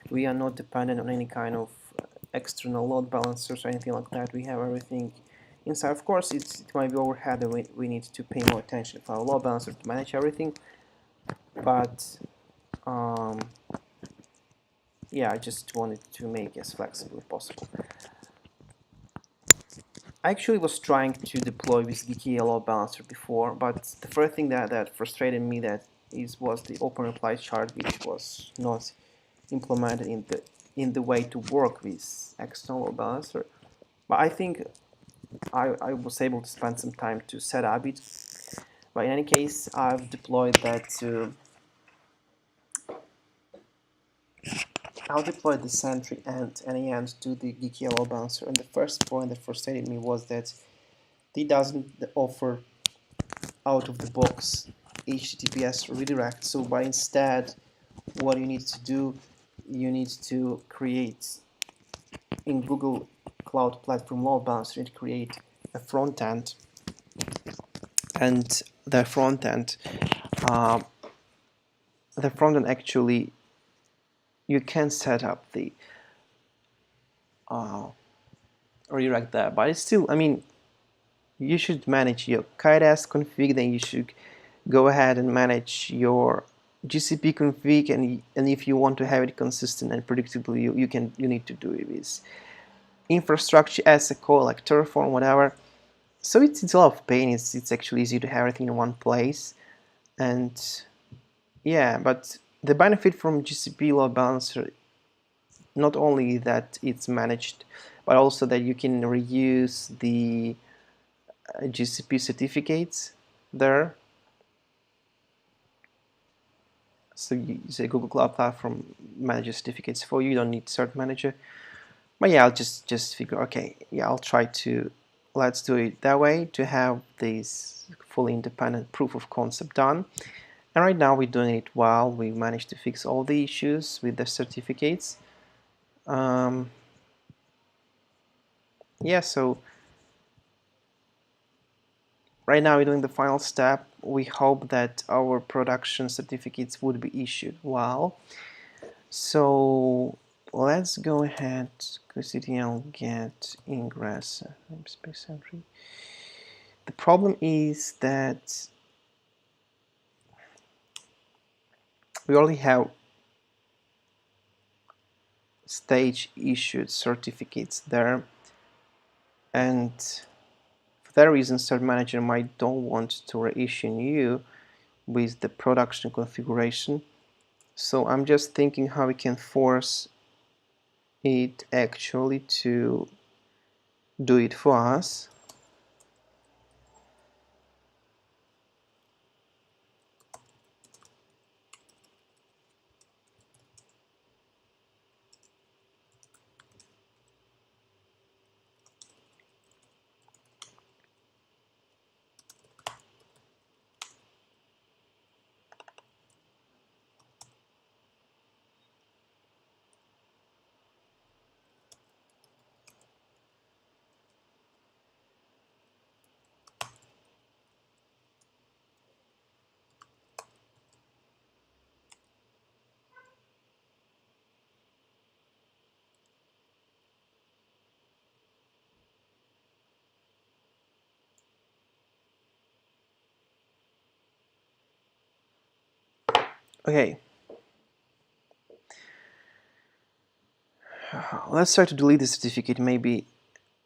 S1: We are not dependent on any kind of external load balancers or anything like that. We have everything inside. Of course, it might be overhead and we need to pay more attention to our load balancer to manage everything. But yeah, I just wanted to make it as flexible as possible. I actually was trying to deploy with GKE Load Balancer before, but the first thing that frustrated me was the Openreplay chart, which was not implemented in the way to work with external load balancer. But I think I was able to spend some time to set up it. But in any case, I've deployed that to I'll deploy the Sentry and N8N to the GKE Load Balancer. And the first point that frustrated me was that it doesn't offer out of the box HTTPS redirect. So but instead, what you need to do, you need to create in Google Cloud Platform Load Balancer, you need to create a front end, and the front end actually, you can set up the redirect there, but it's still, I mean, you should manage your KiteS config, then you should go ahead and manage your GCP config, and if you want to have it consistent and predictable, you need to do it with infrastructure as a code like Terraform, whatever. So it's a lot of pain. It's actually easy to have everything in one place, and yeah, but the benefit from GCP Load Balancer, not only that it's managed, but also that you can reuse the GCP certificates there. So the Google Cloud Platform manages certificates for you. You don't need Cert Manager. But yeah, I'll just figure, okay, yeah, I'll try to, let's do it that way to have this fully independent proof of concept done. And right now we're doing it well. We managed to fix all the issues with the certificates. Yeah, so right now we're doing the final step. We hope that our production certificates would be issued well. So let's go ahead, ctl get ingress namespace Sentry. The problem is that we already have stage issued certificates there, and for that reason Cert Manager might don't want to reissue new with the production configuration. So I'm just thinking how we can force it actually to do it for us. Okay.
S2: Let's try to delete the certificate. Maybe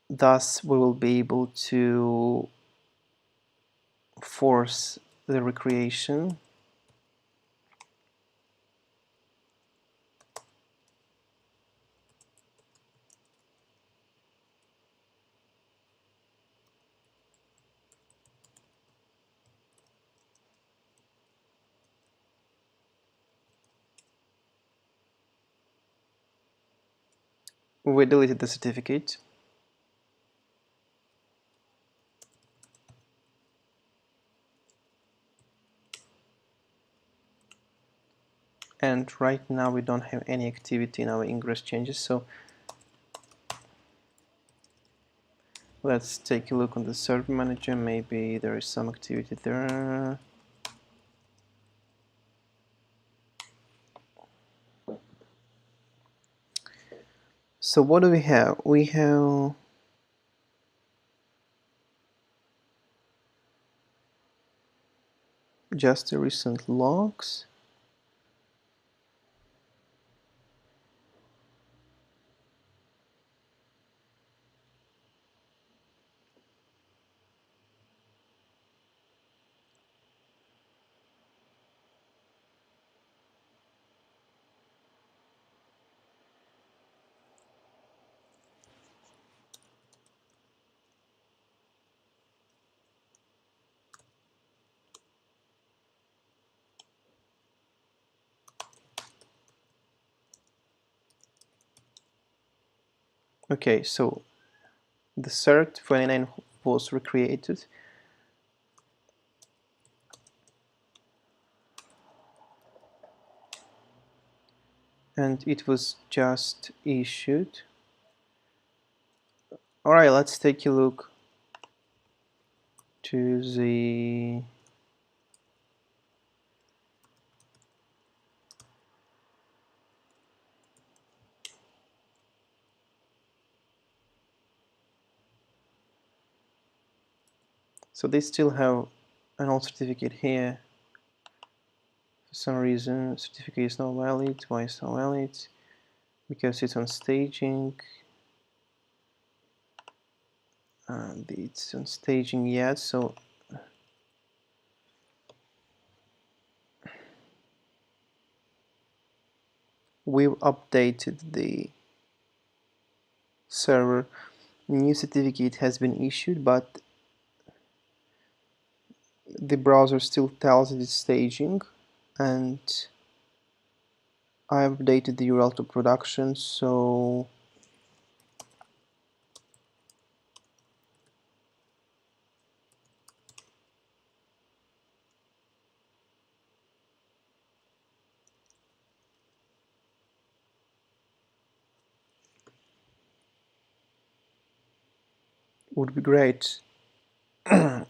S2: thus we will be able to force the recreation. We deleted the certificate. And right now we don't have any activity in our ingress changes, so let's take a look on the Cert Manager. Maybe there is some activity there. So what do we have? We have just the recent logs. Okay, so the cert for N8N was recreated. And it was just issued. Alright, let's take a look to the so they still have an old certificate here. For some reason, certificate is not valid. Why is not valid? Because it's on staging. And it's on staging yet, so we've updated the server. New certificate has been issued, but the browser still tells it it's staging, and I updated the URL to production, so it would be great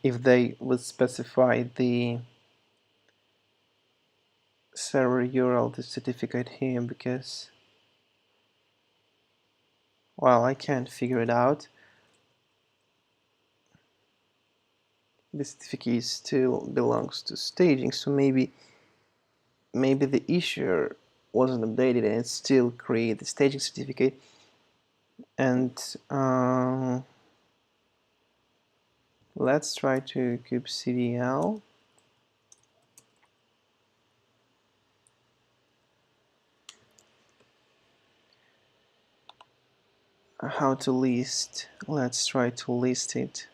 S2: if they would specify the server URL, the certificate here, because, well, I can't figure it out. The certificate still belongs to staging, so maybe the issuer wasn't updated and it still created the staging certificate. And let's try to kubectl. How to list? Let's try to list it.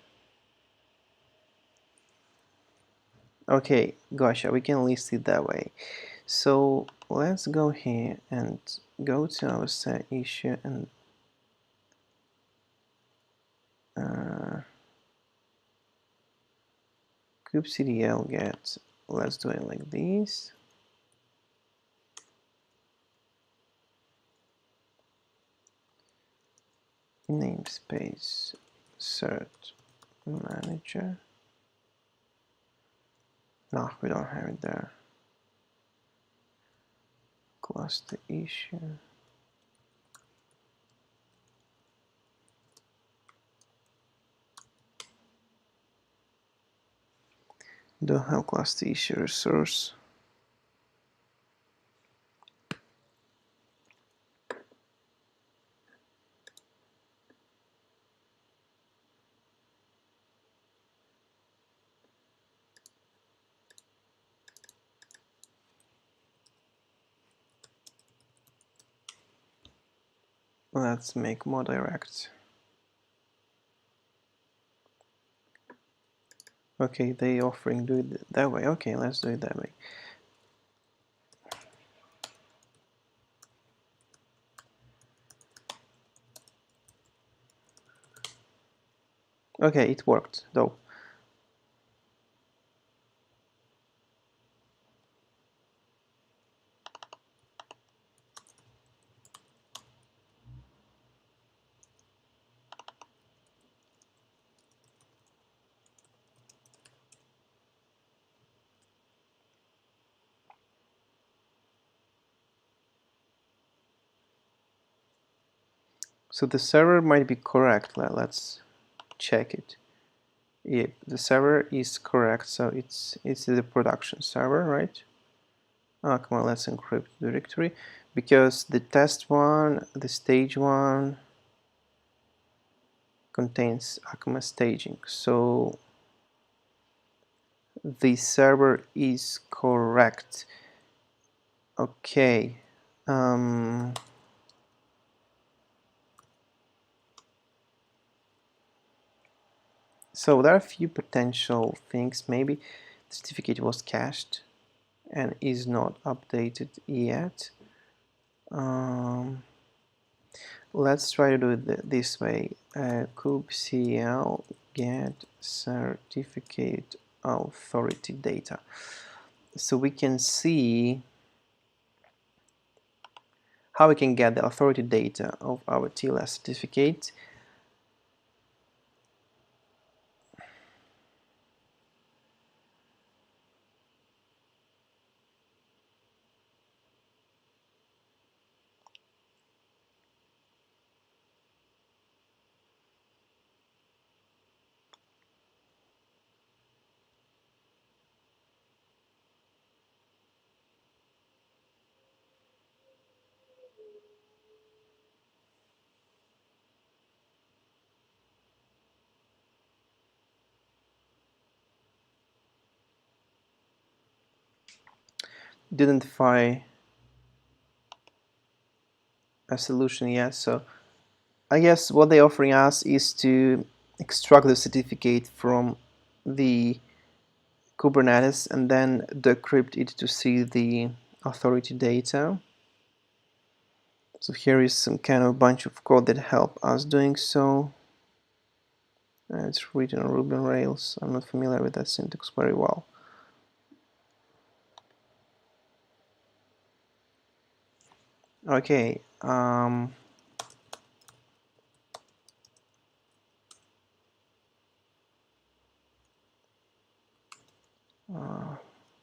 S2: Okay, gotcha, we can list it that way. So let's go here and go to our set issue and kubectl get, let's do it like this. Namespace Cert Manager. No, we don't have it there. Cluster issue. Don't have cluster issue resource. Let's make more direct. Okay, they offering do it that way. Okay, let's do it that way. Okay, it worked though. So the server might be correct. Let's check it. Yep, the server is correct. So it's the production server, right? Come on, let's encrypt the directory, because the test one, the stage one contains Akuma staging. So the server is correct. Okay. So there are a few potential things. Maybe the certificate was cached and is not updated yet. Let's try to do it this way. kubectl get certificate authority data. So we can see how we can get the authority data of our TLS certificate. Identify a solution yet, so I guess what they're offering us is to extract the certificate from the Kubernetes and then decrypt it to see the authority data. So here is some kind of bunch of code that help us doing so. It's written on Ruby on Rails. I'm not familiar with that syntax very well. Okay.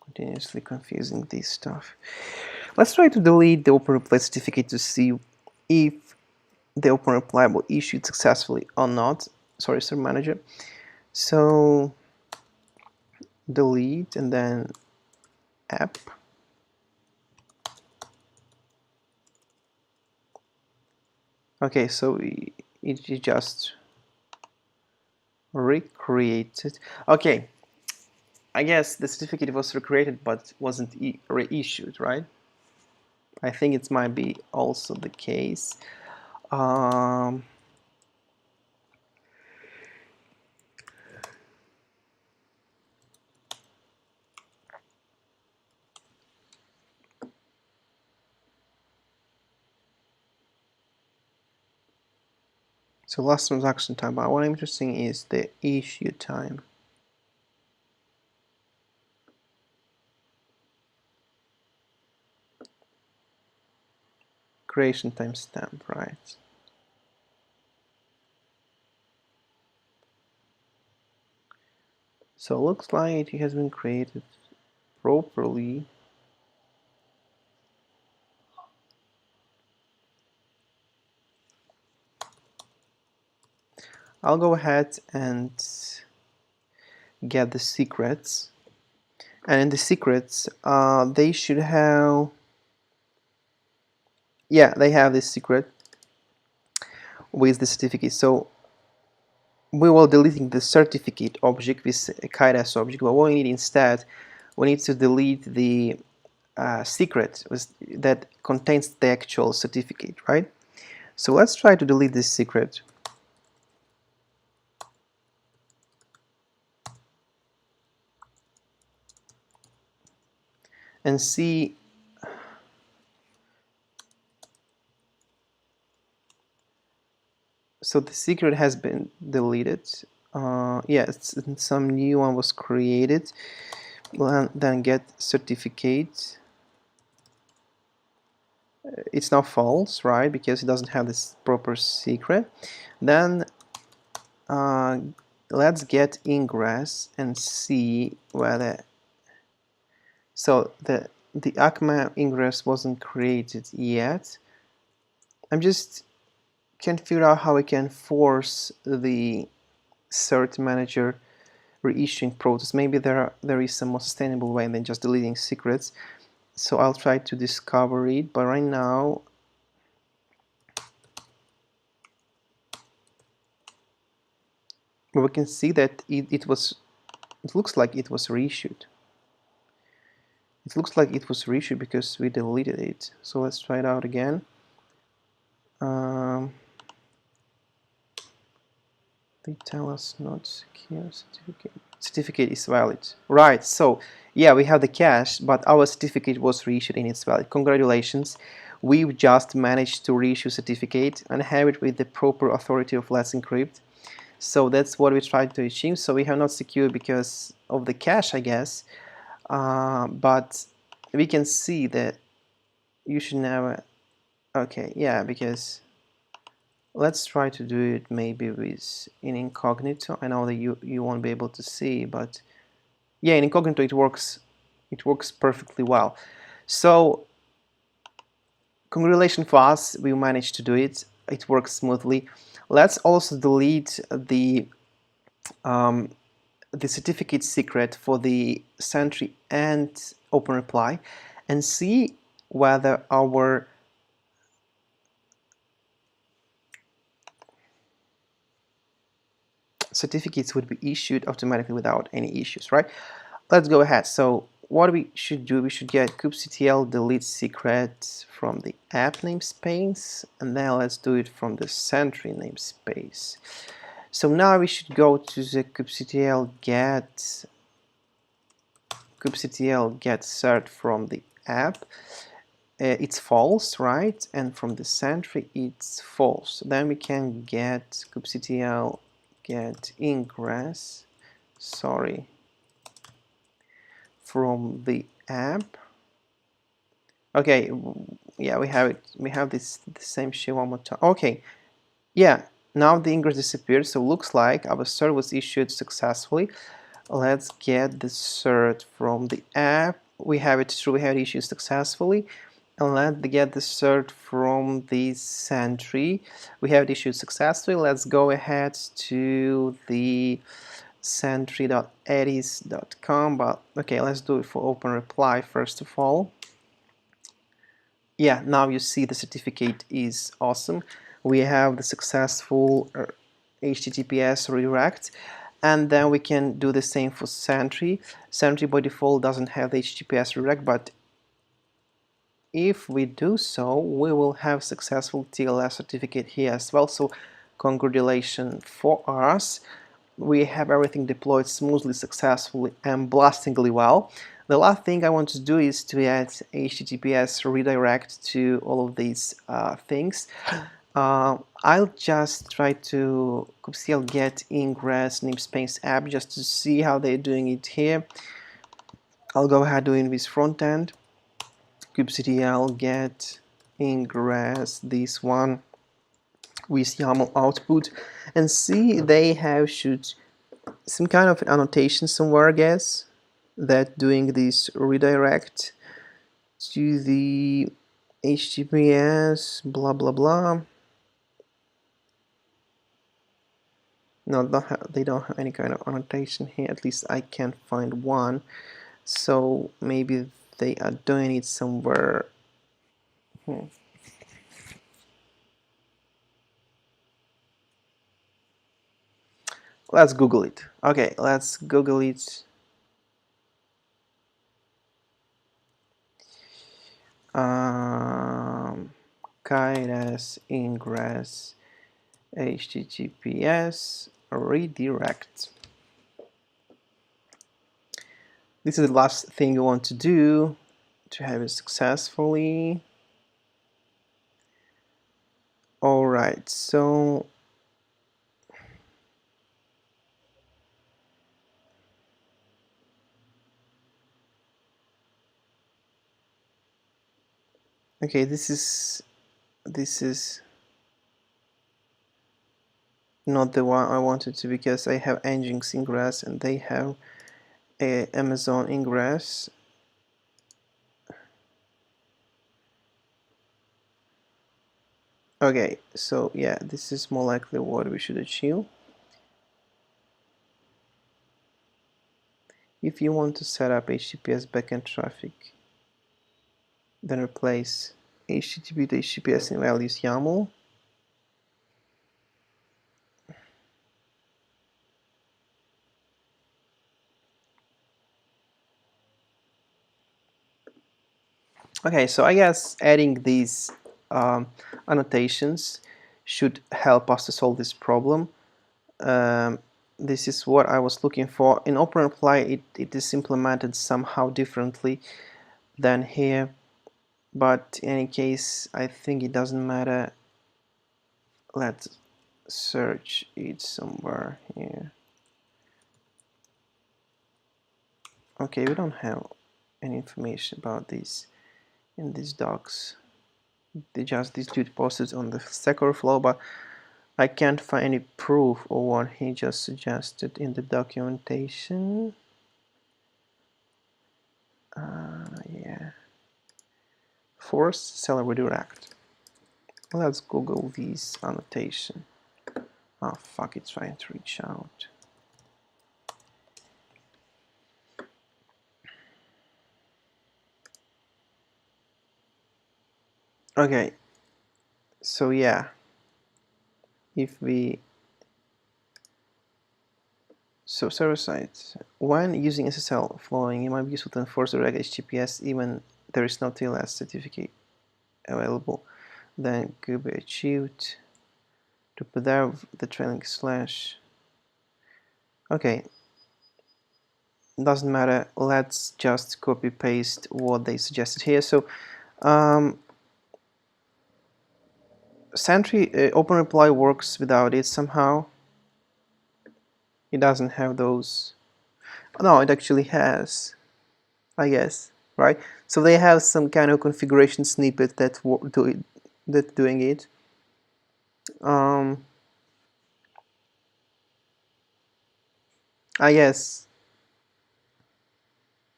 S2: Continuously confusing this stuff. Let's try to delete the Openreplay certificate to see if the Openreplay will issued successfully or not. Sorry, Cert Manager. So delete and then app. Okay, so it just recreated. Okay, I guess the certificate was recreated but wasn't reissued, right? I think it might be also the case. So last transaction time, but what I'm interested in is the issue time. Creation timestamp, right? So it looks like it has been created properly. I'll go ahead and get the secrets, and in the secrets they should have, yeah, they have this secret with the certificate. So we will deleting the certificate object with a KiteS object, but what we need instead, we need to delete the secret that contains the actual certificate, right? So let's try to delete this secret. And see. So the secret has been deleted. Yes, some new one was created. Then get certificate. It's now false, right? Because it doesn't have this proper secret. Then let's get Ingress and see whether. So the ACMA Ingress wasn't created yet. I'm just can't figure out how we can force the Cert Manager reissuing process. Maybe there is some more sustainable way than just deleting secrets. So I'll try to discover it, but right now we can see that it looks like it was reissued. It looks like it was reissued because we deleted it. So let's try it out again. They tell us not secure certificate. Certificate is valid. Right, so yeah, we have the cache, but our certificate was reissued and it's valid. Congratulations. We've just managed to reissue certificate and have it with the proper authority of Letsencrypt. So that's what we tried to achieve. So we have not secured because of the cache, I guess. But we can see that you should never. Okay, yeah, because let's try to do it maybe with in incognito. I know that you won't be able to see, but yeah, in incognito it works perfectly well. So congratulations for us, we managed to do it. It works smoothly. Let's also delete the certificate secret for the Sentry and Openreplay and see whether our certificates would be issued automatically without any issues, right? Let's go ahead. So what we should do, we should get kubectl delete secret from the app namespace, and then let's do it from the Sentry namespace. So now we should go to the kubectl get cert from the app. It's false, right? And from the Sentry it's false. Then we can get kubectl get ingress, from the app. Okay, yeah, we have it. We have the same shit one more time. Okay, yeah, now the ingress disappeared, so looks like our cert was issued successfully. Let's get the cert from the app. We have it true, we have it issued successfully. And let's get the cert from the Sentry. We have it issued successfully. Let's go ahead to the sentry.edis.com, but okay, let's do it for Openreplay first of all. Yeah, now you see the certificate is awesome. We have the successful HTTPS redirect, and then we can do the same for Sentry. Sentry by default doesn't have the HTTPS redirect, but if we do so, we will have successful TLS certificate here as well. So congratulations for us. We have everything deployed smoothly, successfully, and blastingly well. The last thing I want to do is to add HTTPS redirect to all of these things. I'll just try to kubectl get ingress namespace app just to see how they're doing it here. I'll go ahead doing this front end. kubectl get ingress, this one with YAML output, and see they have shoot some kind of annotation somewhere, I guess, that doing this redirect to the HTTPS blah blah blah. No, they don't have any kind of annotation here, at least I can't find one, so maybe they are doing it somewhere. Let's Google it. Okay, let's Google it. Kubernetes Ingress HTTPS redirect. This is the last thing you want to do to have it successfully. Alright, so okay, this is not the one I wanted to, because I have Nginx Ingress and they have a Amazon Ingress. Okay, so yeah, this is more likely what we should achieve. If you want to set up HTTPS backend traffic, then replace HTTP to HTTPS in values YAML. Okay, so I guess adding these annotations should help us to solve this problem. This is what I was looking for. In Openreplay, it is implemented somehow differently than here, but in any case, I think it doesn't matter. Let's search it somewhere here. Okay, we don't have any information about this in these docs. This dude posted on the Stack Overflow, but I can't find any proof of what he just suggested in the documentation. Yeah. Forced cell redirect. Let's Google this annotation. Oh fuck, it's trying to reach out. Okay, so yeah, if we server side, when using SSL flowing, it might be useful to enforce the reg HTTPS even there is no TLS certificate available. Then could be achieved to preserve the trailing slash. Okay, doesn't matter. Let's just copy paste what they suggested here. So Sentry Openreplay works without it somehow. It doesn't have those. No, it actually has, I guess, right? So they have some kind of configuration snippet that doing it. I guess.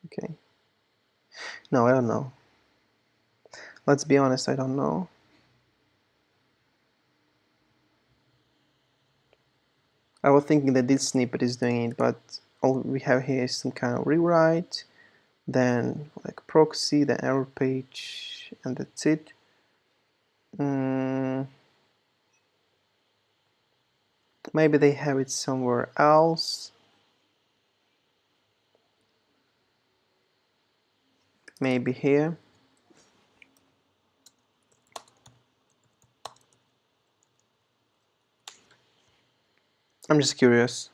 S2: Okay. No, I don't know. Let's be honest, I don't know. I was thinking that this snippet is doing it, but all we have here is some kind of rewrite, then like proxy, the error page, and that's it. Maybe they have it somewhere else. Maybe here. I'm just curious.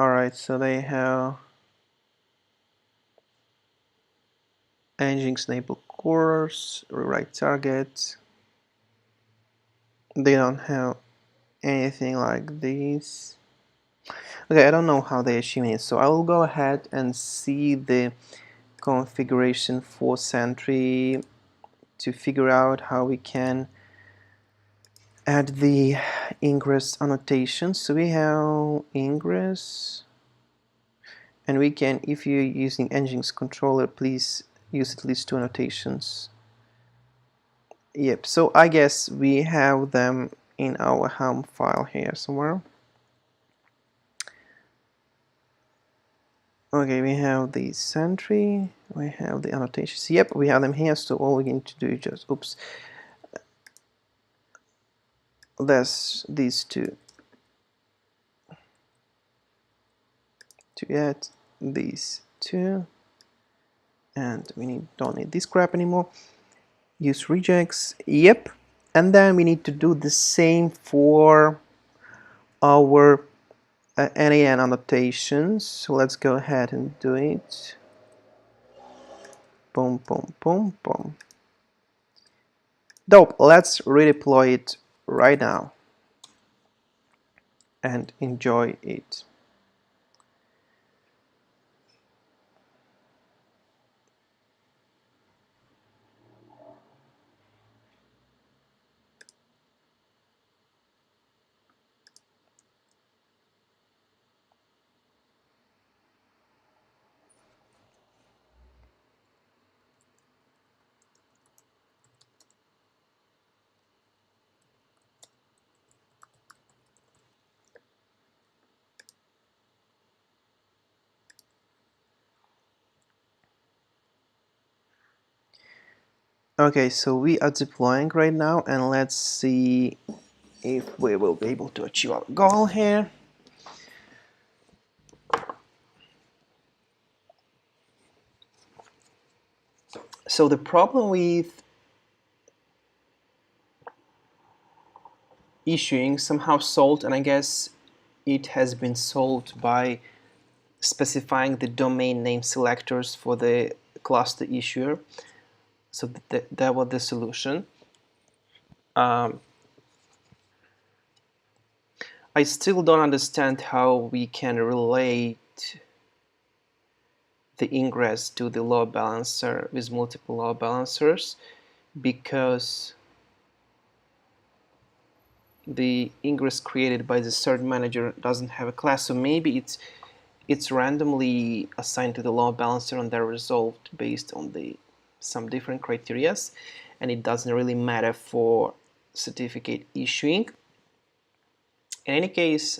S2: Alright, so they have Nginx enable course, rewrite target. They don't have anything like this. Okay, I don't know how they achieve it, so I will go ahead and see the configuration for Sentry to figure out how we can add the Ingress annotation. So we have Ingress, and we can, if you're using Nginx controller, please use at least 2 annotations. Yep, so I guess we have them in our Helm file here somewhere. Okay, we have the Sentry, we have the annotations. Yep, we have them here, so all we need to do is just, oops, there's these two. To add these 2, and don't need this crap anymore. Use regex, yep, and then we need to do the same for our N8N annotations. So let's go ahead and do it. Boom, boom, boom, boom. Dope. Let's redeploy it right now and enjoy it. Okay, so we are deploying right now, and let's see if we will be able to achieve our goal here. So the problem with issuing somehow solved, and I guess it has been solved by specifying the domain name selectors for the cluster issuer. So that was the solution. I still don't understand how we can relate the ingress to the load balancer with multiple load balancers, because the ingress created by the Cert Manager doesn't have a class, so maybe it's randomly assigned to the load balancer and they're resolved based on some different criterias, and it doesn't really matter for certificate issuing. In any case,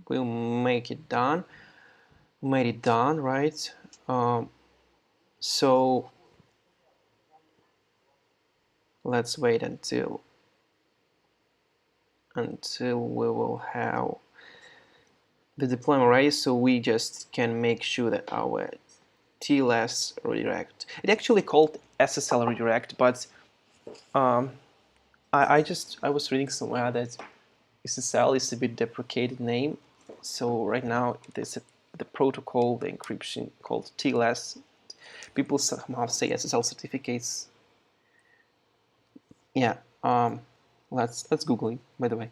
S2: we'll make it done. Made it done, right? So let's wait until we will have the deployment ready, so we just can make sure that our TLS redirect. It actually called SSL redirect, but I was reading somewhere that SSL is a bit deprecated name. So right now there's the protocol, the encryption called TLS. People somehow say SSL certificates. Yeah. Let's Google it, by the way.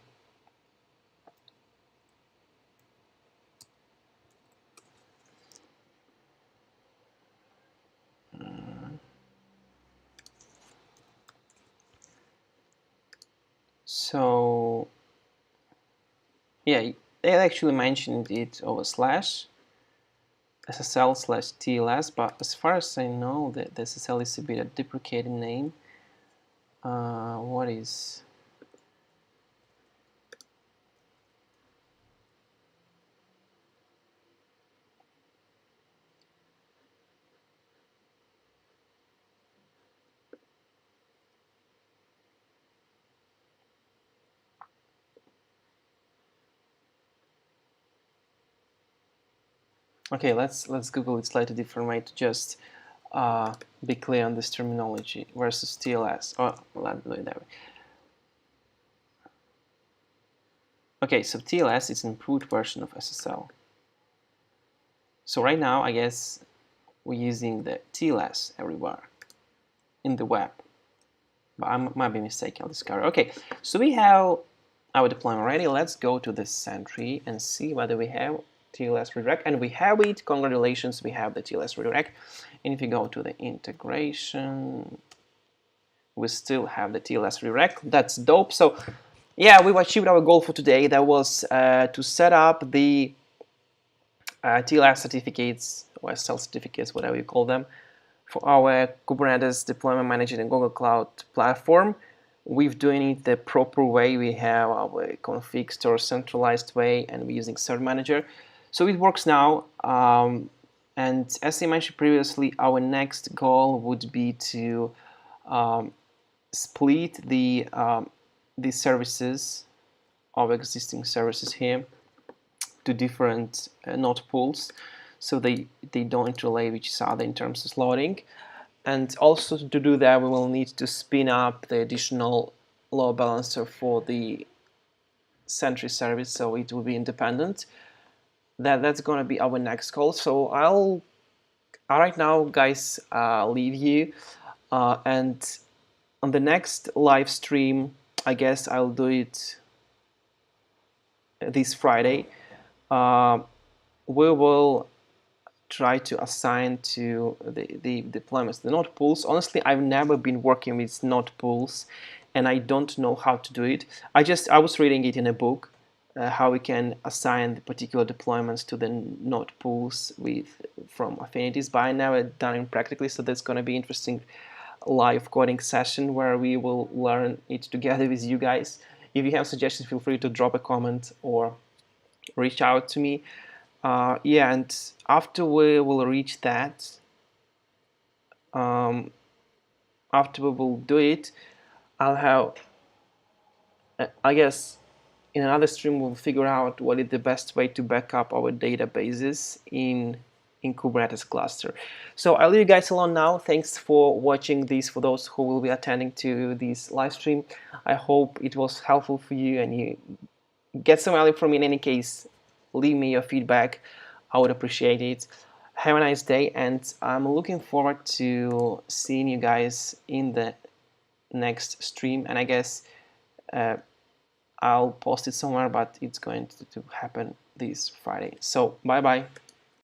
S2: So yeah, they actually mentioned it over slash SSL/TLS, but as far as I know, the SSL is a bit a deprecated name. What is? Okay, let's Google it slightly different way to just be clear on this terminology versus TLS. Oh, let's do it that way. Okay, so TLS is an improved version of SSL. So right now, I guess we're using the TLS everywhere in the web, but I might be mistaken. I'll discover. Okay, so we have our deployment ready. Let's go to the Sentry and see whether we have TLS redirect, and we have it. Congratulations, we have the TLS redirect. And if you go to the integration, we still have the TLS redirect. That's dope. So yeah, we've achieved our goal for today. That was to set up the TLS certificates, or SSL certificates, whatever you call them, for our Kubernetes deployment manager in Google Cloud platform. We're doing it the proper way. We have our config store centralized way, and we're using Cert Manager. So it works now. And as I mentioned previously, our next goal would be to split the services of existing services here to different node pools.
S1: so they don't interlay with each other in terms of loading. And also to do that, we will need to spin up the additional load balancer for the Sentry service, so it will be independent. That's going to be our next call. So I'll right now, guys, leave you, and on the next live stream, I guess I'll do it this Friday. We will try to assign to the deployments the node pools. Honestly, I've never been working with node pools, and I don't know how to do it. I was reading it in a book, how we can assign the particular deployments to the node pools from affinities, but I never done it practically. So that's going to be interesting live coding session where we will learn it together with you guys. If you have suggestions, feel free to drop a comment or reach out to me. Yeah, and after we will reach that, after we will do it, I'll have, I guess, in another stream we'll figure out what is the best way to back up our databases in Kubernetes cluster. So I'll leave you guys alone now. Thanks for watching this. For those who will be attending to this live stream, I hope it was helpful for you and you get some value from it. In any case, leave me your feedback. I would appreciate it. Have a nice day, and I'm looking forward to seeing you guys in the next stream. And I guess I'll post it somewhere, but it's going to happen this Friday. So bye bye.